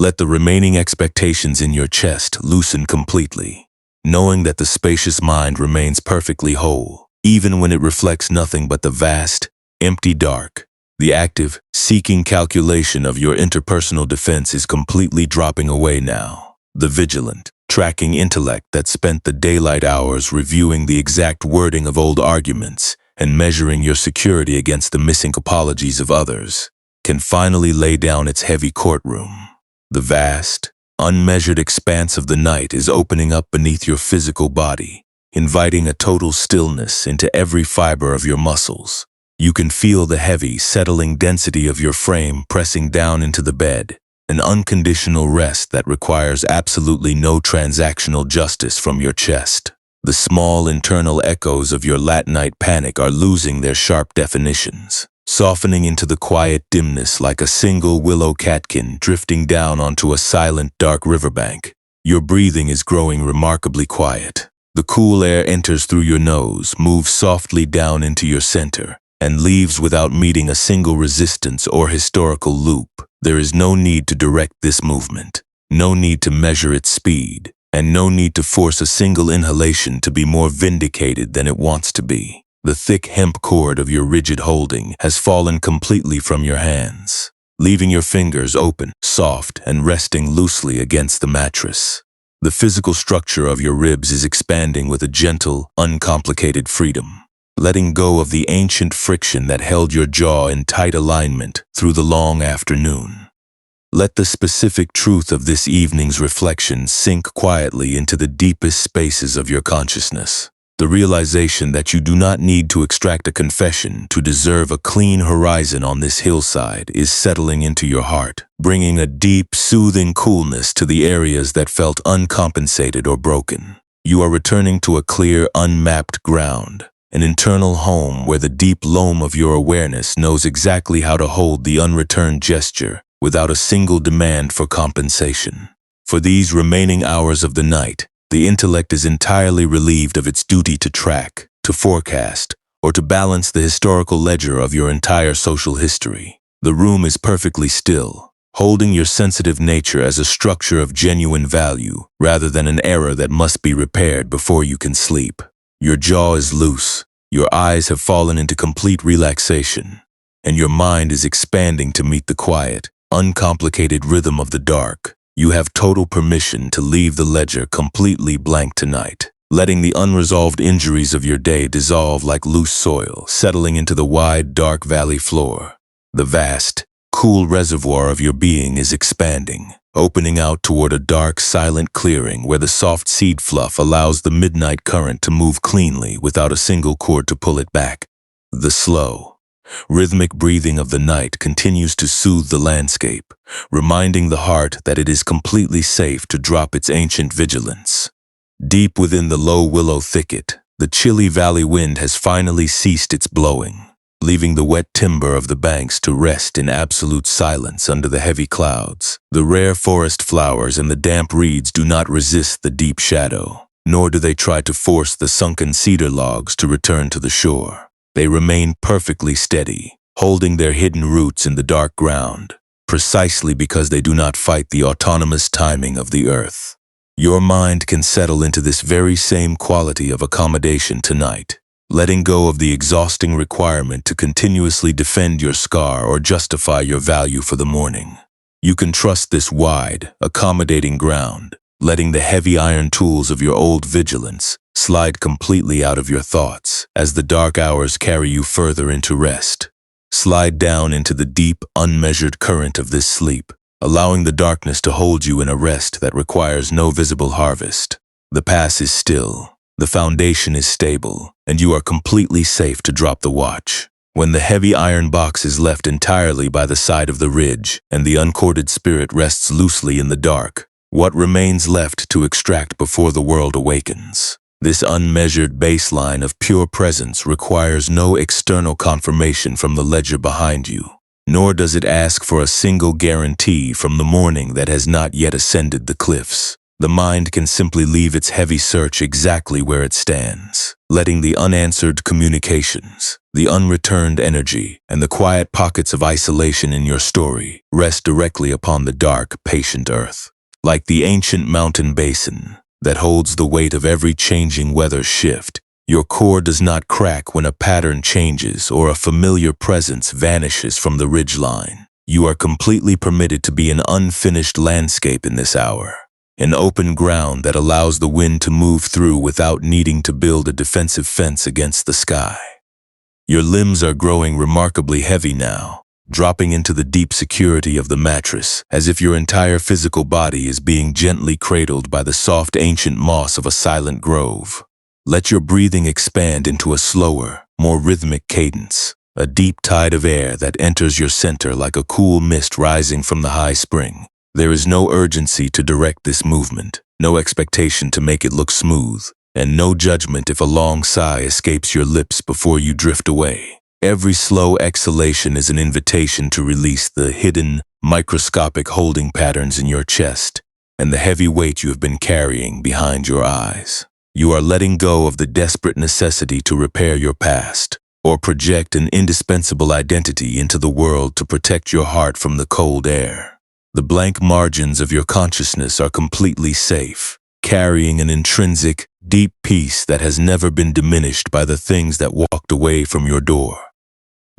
[SPEAKER 1] Let the remaining expectations in your chest loosen completely, knowing that the spacious mind remains perfectly whole, even when it reflects nothing but the vast, empty dark. The active, seeking calculation of your interpersonal defense is completely dropping away now. The vigilant, tracking intellect that spent the daylight hours reviewing the exact wording of old arguments and measuring your security against the missing apologies of others, can finally lay down its heavy courtroom. The vast, unmeasured expanse of the night is opening up beneath your physical body, inviting a total stillness into every fiber of your muscles. You can feel the heavy, settling density of your frame pressing down into the bed, an unconditional rest that requires absolutely no transactional justice from your chest. The small internal echoes of your late-night panic are losing their sharp definitions, softening into the quiet dimness like a single willow catkin drifting down onto a silent, dark riverbank. Your breathing is growing remarkably quiet. The cool air enters through your nose, moves softly down into your center, and leaves without meeting a single resistance or historical loop. There is no need to direct this movement, no need to measure its speed, and no need to force a single inhalation to be more vindicated than it wants to be. The thick hemp cord of your rigid holding has fallen completely from your hands, leaving your fingers open, soft, and resting loosely against the mattress. The physical structure of your ribs is expanding with a gentle, uncomplicated freedom, letting go of the ancient friction that held your jaw in tight alignment through the long afternoon. Let the specific truth of this evening's reflection sink quietly into the deepest spaces of your consciousness. The realization that you do not need to extract a confession to deserve a clean horizon on this hillside is settling into your heart, bringing a deep, soothing coolness to the areas that felt uncompensated or broken. You are returning to a clear, unmapped ground, an internal home where the deep loam of your awareness knows exactly how to hold the unreturned gesture without a single demand for compensation. For these remaining hours of the night, the intellect is entirely relieved of its duty to track, to forecast, or to balance the historical ledger of your entire social history. The room is perfectly still, holding your sensitive nature as a structure of genuine value rather than an error that must be repaired before you can sleep. Your jaw is loose, your eyes have fallen into complete relaxation, and your mind is expanding to meet the quiet, uncomplicated rhythm of the dark. You have total permission to leave the ledger completely blank tonight, letting the unresolved injuries of your day dissolve like loose soil, settling into the wide, dark valley floor. The vast, cool reservoir of your being is expanding, opening out toward a dark, silent clearing where the soft seed fluff allows the midnight current to move cleanly without a single cord to pull it back. The slow, rhythmic breathing of the night continues to soothe the landscape, reminding the heart that it is completely safe to drop its ancient vigilance. Deep within the low willow thicket, the chilly valley wind has finally ceased its blowing, leaving the wet timber of the banks to rest in absolute silence under the heavy clouds. The rare forest flowers and the damp reeds do not resist the deep shadow, nor do they try to force the sunken cedar logs to return to the shore. They remain perfectly steady, holding their hidden roots in the dark ground, precisely because they do not fight the autonomous timing of the earth. Your mind can settle into this very same quality of accommodation tonight, letting go of the exhausting requirement to continuously defend your scar or justify your value for the morning. You can trust this wide, accommodating ground, letting the heavy iron tools of your old vigilance slide completely out of your thoughts as the dark hours carry you further into rest. Slide down into the deep, unmeasured current of this sleep, allowing the darkness to hold you in a rest that requires no visible harvest. The pass is still, the foundation is stable, and you are completely safe to drop the watch. When the heavy iron box is left entirely by the side of the ridge and the uncorded spirit rests loosely in the dark, What remains left to extract before the world awakens? This unmeasured baseline of pure presence requires no external confirmation from the ledger behind you, nor does it ask for a single guarantee from the morning that has not yet ascended the cliffs. The mind can simply leave its heavy search exactly where it stands, letting the unanswered communications, the unreturned energy, and the quiet pockets of isolation in your story rest directly upon the dark, patient earth. Like the ancient mountain basin that holds the weight of every changing weather shift, your core does not crack when a pattern changes or a familiar presence vanishes from the ridgeline. You are completely permitted to be an unfinished landscape in this hour, an open ground that allows the wind to move through without needing to build a defensive fence against the sky. Your limbs are growing remarkably heavy now, dropping into the deep security of the mattress, as if your entire physical body is being gently cradled by the soft ancient moss of a silent grove. Let your breathing expand into a slower, more rhythmic cadence, a deep tide of air that enters your center like a cool mist rising from the high spring. There is no urgency to direct this movement, no expectation to make it look smooth, and no judgment if a long sigh escapes your lips before you drift away. Every slow exhalation is an invitation to release the hidden, microscopic holding patterns in your chest and the heavy weight you have been carrying behind your eyes. You are letting go of the desperate necessity to repair your past or project an indispensable identity into the world to protect your heart from the cold air. The blank margins of your consciousness are completely safe, carrying an intrinsic, deep peace that has never been diminished by the things that walked away from your door.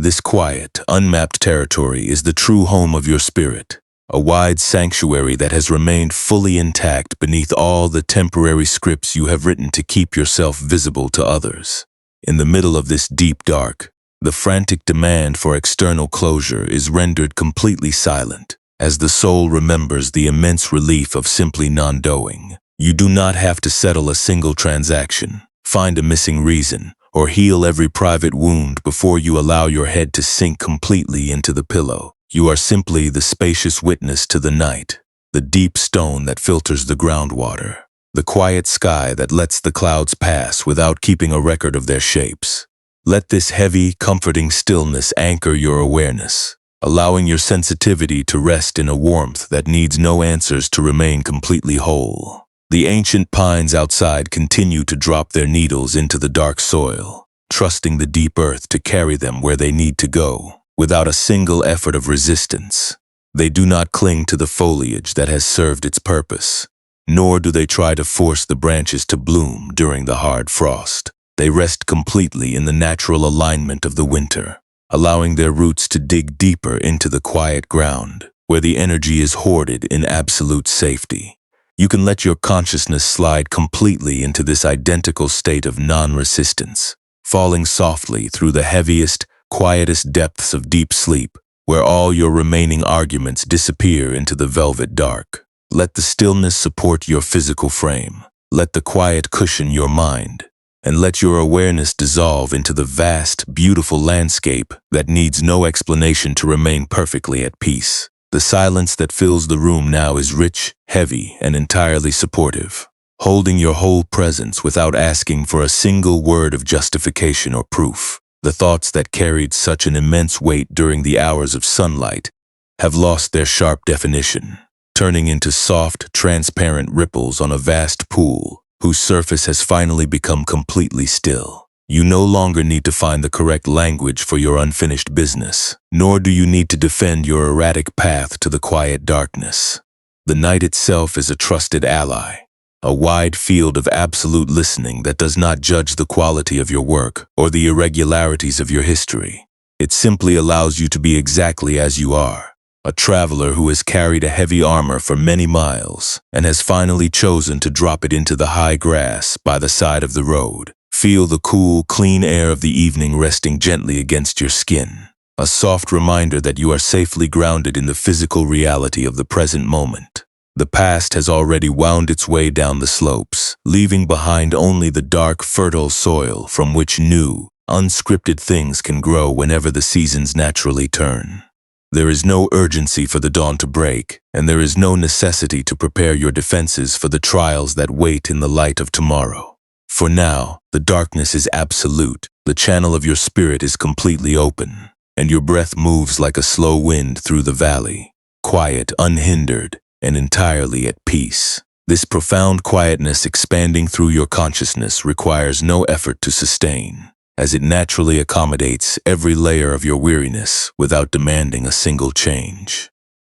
[SPEAKER 1] This quiet, unmapped territory is the true home of your spirit, a wide sanctuary that has remained fully intact beneath all the temporary scripts you have written to keep yourself visible to others. In the middle of this deep dark, the frantic demand for external closure is rendered completely silent, as the soul remembers the immense relief of simply non-doing. You do not have to settle a single transaction, find a missing reason, or heal every private wound before you allow your head to sink completely into the pillow. You are simply the spacious witness to the night, the deep stone that filters the groundwater, the quiet sky that lets the clouds pass without keeping a record of their shapes. Let this heavy, comforting stillness anchor your awareness, allowing your sensitivity to rest in a warmth that needs no answers to remain completely whole. The ancient pines outside continue to drop their needles into the dark soil, trusting the deep earth to carry them where they need to go, without a single effort of resistance. They do not cling to the foliage that has served its purpose, nor do they try to force the branches to bloom during the hard frost. They rest completely in the natural alignment of the winter, allowing their roots to dig deeper into the quiet ground, where the energy is hoarded in absolute safety. You can let your consciousness slide completely into this identical state of non-resistance, falling softly through the heaviest, quietest depths of deep sleep, where all your remaining arguments disappear into the velvet dark. Let the stillness support your physical frame, let the quiet cushion your mind, and let your awareness dissolve into the vast, beautiful landscape that needs no explanation to remain perfectly at peace. The silence that fills the room now is rich, heavy, and entirely supportive, holding your whole presence without asking for a single word of justification or proof. The thoughts that carried such an immense weight during the hours of sunlight have lost their sharp definition, turning into soft, transparent ripples on a vast pool whose surface has finally become completely still. You no longer need to find the correct language for your unfinished business, nor do you need to defend your erratic path to the quiet darkness. The night itself is a trusted ally, a wide field of absolute listening that does not judge the quality of your work or the irregularities of your history. It simply allows you to be exactly as you are, a traveler who has carried a heavy armor for many miles and has finally chosen to drop it into the high grass by the side of the road. Feel the cool, clean air of the evening resting gently against your skin, a soft reminder that you are safely grounded in the physical reality of the present moment. The past has already wound its way down the slopes, leaving behind only the dark, fertile soil from which new, unscripted things can grow whenever the seasons naturally turn. There is no urgency for the dawn to break, and there is no necessity to prepare your defenses for the trials that wait in the light of tomorrow. For now, the darkness is absolute, the channel of your spirit is completely open, and your breath moves like a slow wind through the valley, quiet, unhindered, and entirely at peace. This profound quietness expanding through your consciousness requires no effort to sustain, as it naturally accommodates every layer of your weariness without demanding a single change.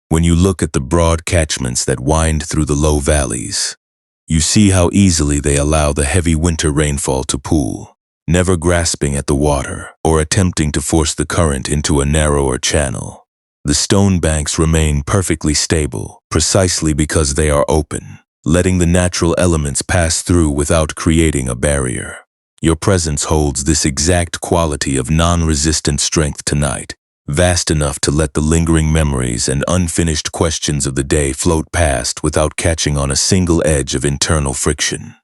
[SPEAKER 1] When you look at the broad catchments that wind through the low valleys, you see how easily they allow the heavy winter rainfall to pool, never grasping at the water or attempting to force the current into a narrower channel. The stone banks remain perfectly stable precisely because they are open, letting the natural elements pass through without creating a barrier. Your presence holds this exact quality of non-resistant strength tonight, vast enough to let the lingering memories and unfinished questions of the day float past without catching on a single edge of internal friction.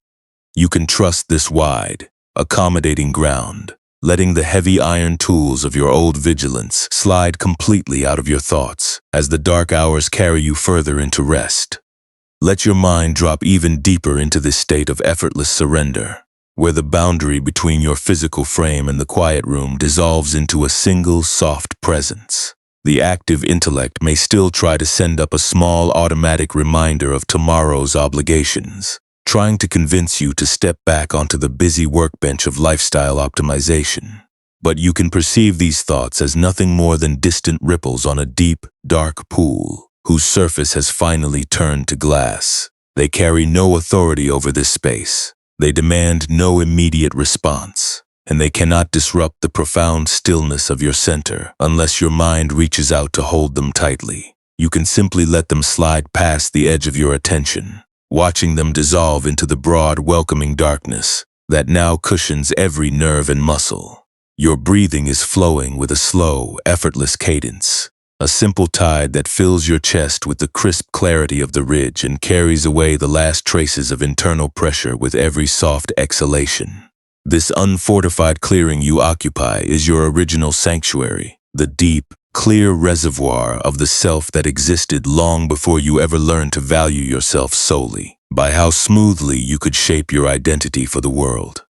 [SPEAKER 1] You can trust this wide, accommodating ground, letting the heavy iron tools of your old vigilance slide completely out of your thoughts as the dark hours carry you further into rest. Let your mind drop even deeper into this state of effortless surrender, where the boundary between your physical frame and the quiet room dissolves into a single soft presence. The active intellect may still try to send up a small automatic reminder of tomorrow's obligations, trying to convince you to step back onto the busy workbench of lifestyle optimization. But you can perceive these thoughts as nothing more than distant ripples on a deep, dark pool, whose surface has finally turned to glass. They carry no authority over this space. They demand no immediate response, and they cannot disrupt the profound stillness of your center unless your mind reaches out to hold them tightly. You can simply let them slide past the edge of your attention, watching them dissolve into the broad, welcoming darkness that now cushions every nerve and muscle. Your breathing is flowing with a slow, effortless cadence, a simple tide that fills your chest with the crisp clarity of the ridge and carries away the last traces of internal pressure with every soft exhalation. This unfortified clearing you occupy is your original sanctuary, the deep, clear reservoir of the self that existed long before you ever learned to value yourself solely by how smoothly you could shape your identity for the world.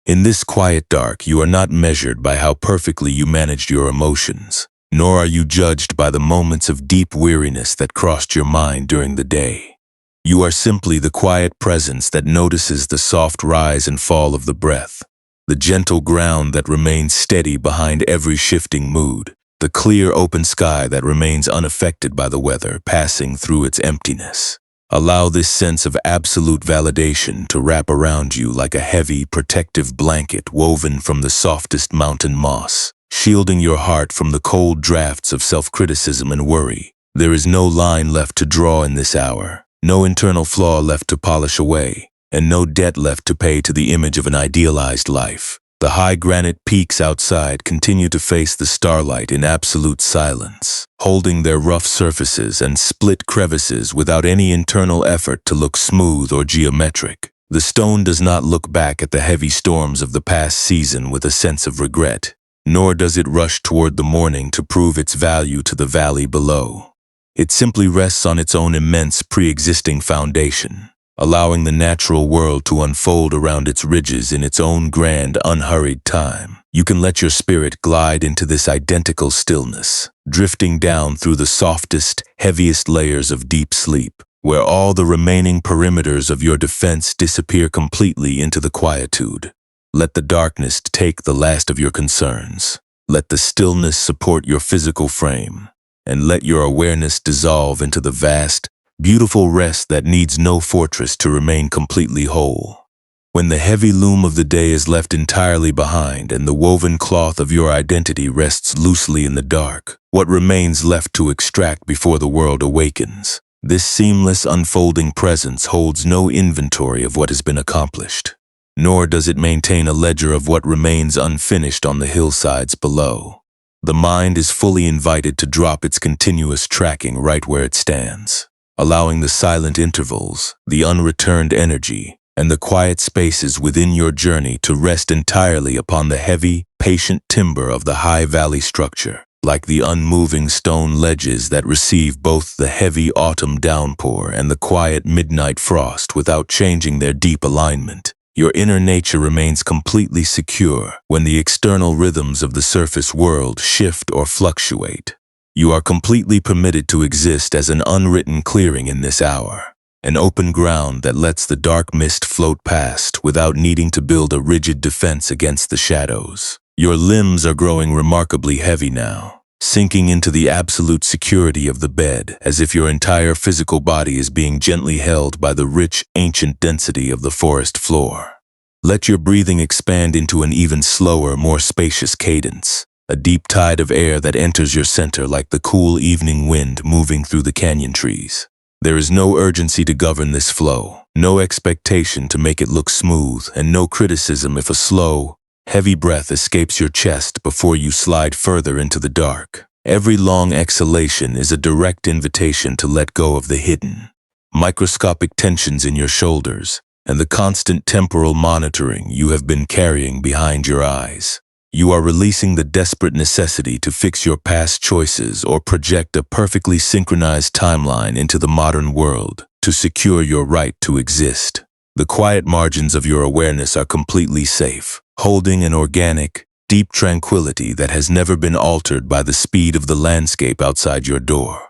[SPEAKER 1] In this quiet dark, you are not measured by how perfectly you managed your emotions, nor are you judged by the moments of deep weariness that crossed your mind during the day. You are simply the quiet presence that notices the soft rise and fall of the breath, the gentle ground that remains steady behind every shifting mood, the clear open sky that remains unaffected by the weather passing through its emptiness. Allow this sense of absolute validation to wrap around you like a heavy, protective blanket woven from the softest mountain moss, shielding your heart from the cold drafts of self-criticism and worry. There is no line left to draw in this hour, no internal flaw left to polish away, and no debt left to pay to the image of an idealized life. The high granite peaks outside continue to face the starlight in absolute silence, holding their rough surfaces and split crevices without any internal effort to look smooth or geometric. The stone does not look back at the heavy storms of the past season with a sense of regret, nor does it rush toward the morning to prove its value to the valley below. It simply rests on its own immense pre-existing foundation, allowing the natural world to unfold around its ridges in its own grand, unhurried time. You can let your spirit glide into this identical stillness, drifting down through the softest, heaviest layers of deep sleep, where all the remaining perimeters of your defense disappear completely into the quietude. Let the darkness take the last of your concerns. Let the stillness support your physical frame, and let your awareness dissolve into the vast, beautiful rest that needs no fortress to remain completely whole. When the heavy loom of the day is left entirely behind and the woven cloth of your identity rests loosely in the dark, what remains left to extract before the world awakens? This seamless unfolding presence holds no inventory of what has been accomplished, nor does it maintain a ledger of what remains unfinished on the hillsides below. The mind is fully invited to drop its continuous tracking right where it stands, allowing the silent intervals, the unreturned energy, and the quiet spaces within your journey to rest entirely upon the heavy, patient timber of the high valley structure. like the unmoving stone ledges that receive both the heavy autumn downpour and the quiet midnight frost without changing their deep alignment. Your inner nature remains completely secure when the external rhythms of the surface world shift or fluctuate. You are completely permitted to exist as an unwritten clearing in this hour, an open ground that lets the dark mist float past without needing to build a rigid defense against the shadows. Your limbs are growing remarkably heavy now, sinking into the absolute security of the bed as if your entire physical body is being gently held by the rich, ancient density of the forest floor. Let your breathing expand into an even slower, more spacious cadence, a deep tide of air that enters your center like the cool evening wind moving through the canyon trees. There is no urgency to govern this flow, no expectation to make it look smooth, and no criticism if a slow, heavy breath escapes your chest before you slide further into the dark. Every long exhalation is a direct invitation to let go of the hidden, microscopic tensions in your shoulders and the constant temporal monitoring you have been carrying behind your eyes. You are releasing the desperate necessity to fix your past choices or project a perfectly synchronized timeline into the modern world to secure your right to exist. The quiet margins of your awareness are completely safe, holding an organic, deep tranquility that has never been altered by the speed of the landscape outside your door.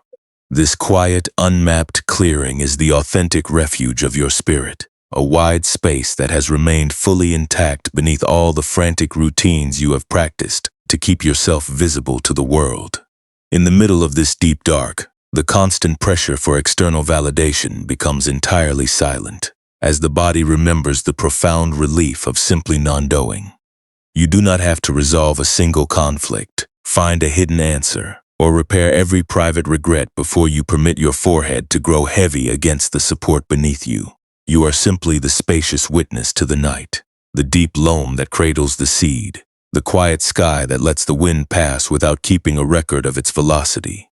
[SPEAKER 1] This quiet, unmapped clearing is the authentic refuge of your spirit, a wide space that has remained fully intact beneath all the frantic routines you have practiced to keep yourself visible to the world. In the middle of this deep dark, the constant pressure for external validation becomes entirely silent, as the body remembers the profound relief of simply non-doing. You do not have to resolve a single conflict, find a hidden answer, or repair every private regret before you permit your forehead to grow heavy against the support beneath you. You are simply the spacious witness to the night, the deep loam that cradles the seed, the quiet sky that lets the wind pass without keeping a record of its velocity.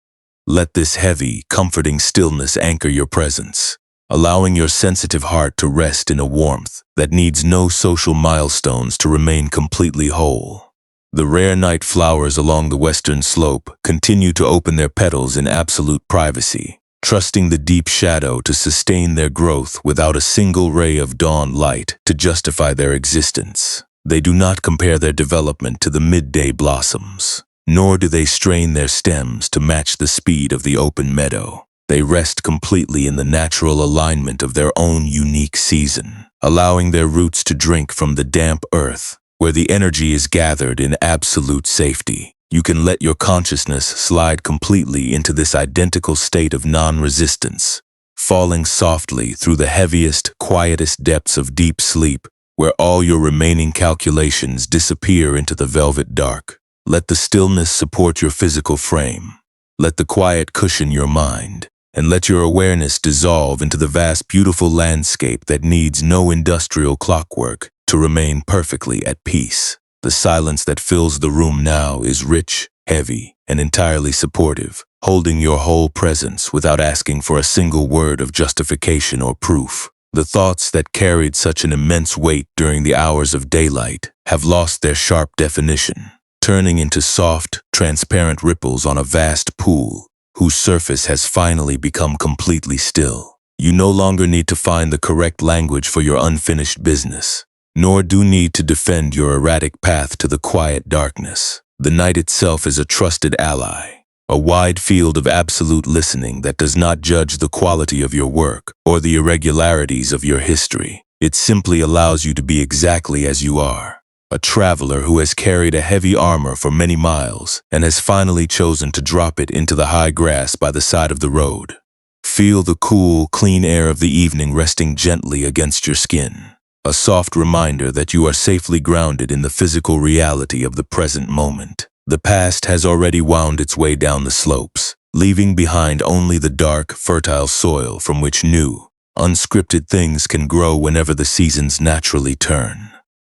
[SPEAKER 1] Let this heavy, comforting stillness anchor your presence, allowing your sensitive heart to rest in a warmth that needs no social milestones to remain completely whole. The rare night flowers along the western slope continue to open their petals in absolute privacy, trusting the deep shadow to sustain their growth without a single ray of dawn light to justify their existence. They do not compare their development to the midday blossoms, nor do they strain their stems to match the speed of the open meadow. They rest completely in the natural alignment of their own unique season, allowing their roots to drink from the damp earth, where the energy is gathered in absolute safety. You can let your consciousness slide completely into this identical state of non-resistance, falling softly through the heaviest, quietest depths of deep sleep, where all your remaining calculations disappear into the velvet dark. Let the stillness support your physical frame. Let the quiet cushion your mind, and let your awareness dissolve into the vast, beautiful landscape that needs no industrial clockwork to remain perfectly at peace. The silence that fills the room now is rich, heavy, and entirely supportive, holding your whole presence without asking for a single word of justification or proof. The thoughts that carried such an immense weight during the hours of daylight have lost their sharp definition, turning into soft, transparent ripples on a vast pool whose surface has finally become completely still. You no longer need to find the correct language for your unfinished business, nor do need to defend your erratic path to the quiet darkness. The night itself is a trusted ally, a wide field of absolute listening that does not judge the quality of your work or the irregularities of your history. It simply allows you to be exactly as you are, a traveler who has carried a heavy armor for many miles and has finally chosen to drop it into the high grass by the side of the road. Feel the cool, clean air of the evening resting gently against your skin, a soft reminder that you are safely grounded in the physical reality of the present moment. The past has already wound its way down the slopes, leaving behind only the dark, fertile soil from which new, unscripted things can grow whenever the seasons naturally turn.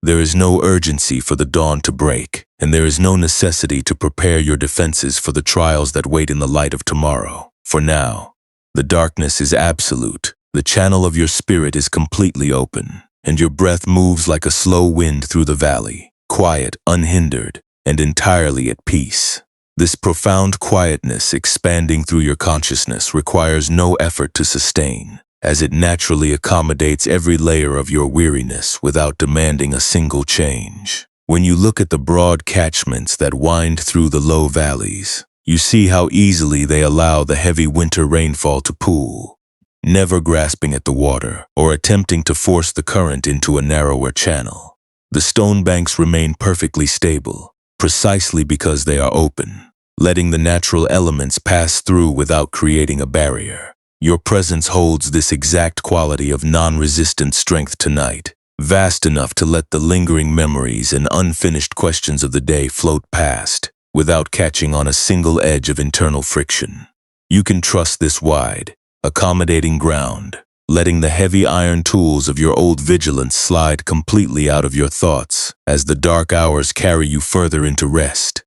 [SPEAKER 1] There is no urgency for the dawn to break, and there is no necessity to prepare your defenses for the trials that wait in the light of tomorrow. For now, the darkness is absolute, the channel of your spirit is completely open, and your breath moves like a slow wind through the valley, quiet, unhindered, and entirely at peace. This profound quietness expanding through your consciousness requires no effort to sustain, as it naturally accommodates every layer of your weariness without demanding a single change. When you look at the broad catchments that wind through the low valleys, you see how easily they allow the heavy winter rainfall to pool, never grasping at the water or attempting to force the current into a narrower channel. The stone banks remain perfectly stable, precisely because they are open, letting the natural elements pass through without creating a barrier. Your presence holds this exact quality of non-resistant strength tonight, vast enough to let the lingering memories and unfinished questions of the day float past, without catching on a single edge of internal friction. You can trust this wide, accommodating ground, letting the heavy iron tools of your old vigilance slide completely out of your thoughts as the dark hours carry you further into rest.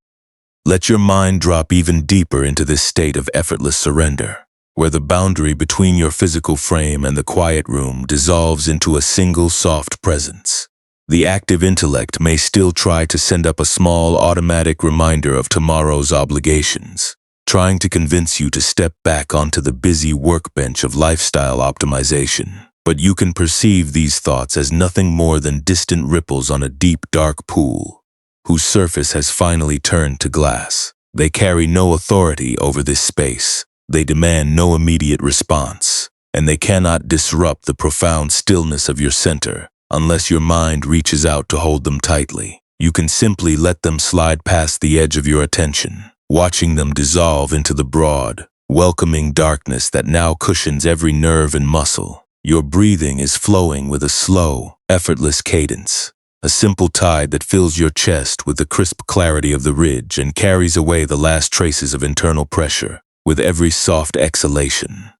[SPEAKER 1] Let your mind drop even deeper into this state of effortless surrender, where the boundary between your physical frame and the quiet room dissolves into a single soft presence. The active intellect may still try to send up a small automatic reminder of tomorrow's obligations, trying to convince you to step back onto the busy workbench of lifestyle optimization. But you can perceive these thoughts as nothing more than distant ripples on a deep, dark pool, whose surface has finally turned to glass. They carry no authority over this space. They demand no immediate response, and they cannot disrupt the profound stillness of your center unless your mind reaches out to hold them tightly. You can simply let them slide past the edge of your attention, watching them dissolve into the broad, welcoming darkness that now cushions every nerve and muscle. Your breathing is flowing with a slow, effortless cadence, a simple tide that fills your chest with the crisp clarity of the ridge and carries away the last traces of internal pressure with every soft exhalation.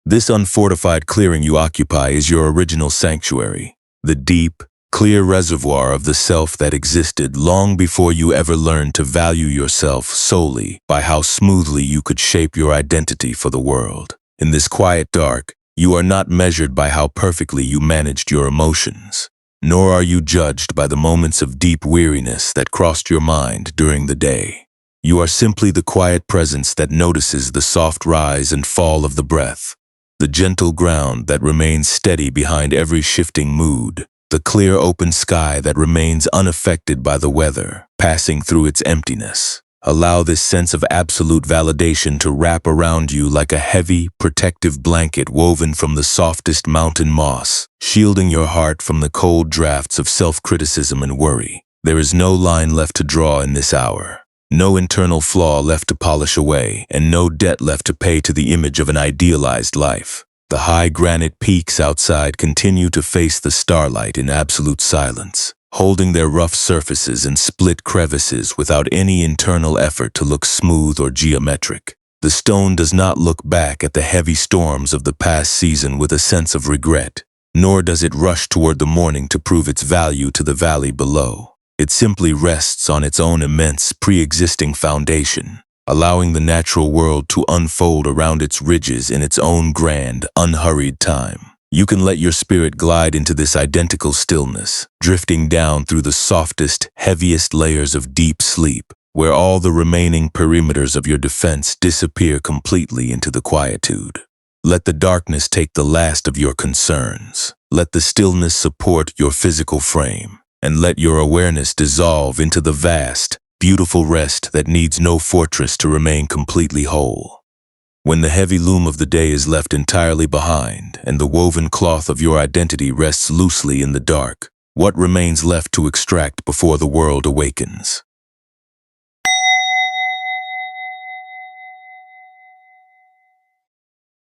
[SPEAKER 1] This unfortified clearing you occupy is your original sanctuary, the deep, clear reservoir of the self that existed long before you ever learned to value yourself solely by how smoothly you could shape your identity for the world. In this quiet dark, you are not measured by how perfectly you managed your emotions, nor are you judged by the moments of deep weariness that crossed your mind during the day. You are simply the quiet presence that notices the soft rise and fall of the breath, the gentle ground that remains steady behind every shifting mood, the clear open sky that remains unaffected by the weather, passing through its emptiness. Allow this sense of absolute validation to wrap around you like a heavy, protective blanket woven from the softest mountain moss, shielding your heart from the cold drafts of self-criticism and worry. There is no line left to draw in this hour, no internal flaw left to polish away, and no debt left to pay to the image of an idealized life. The high granite peaks outside continue to face the starlight in absolute silence, holding their rough surfaces and split crevices without any internal effort to look smooth or geometric. The stone does not look back at the heavy storms of the past season with a sense of regret, nor does it rush toward the morning to prove its value to the valley below. It simply rests on its own immense pre-existing foundation, allowing the natural world to unfold around its ridges in its own grand, unhurried time. You can let your spirit glide into this identical stillness, drifting down through the softest, heaviest layers of deep sleep, where all the remaining perimeters of your defense disappear completely into the quietude. Let the darkness take the last of your concerns. Let the stillness support your physical frame, and let your awareness dissolve into the vast, beautiful rest that needs no fortress to remain completely whole. When the heavy loom of the day is left entirely behind and the woven cloth of your identity rests loosely in the dark, what remains left to extract before the world awakens?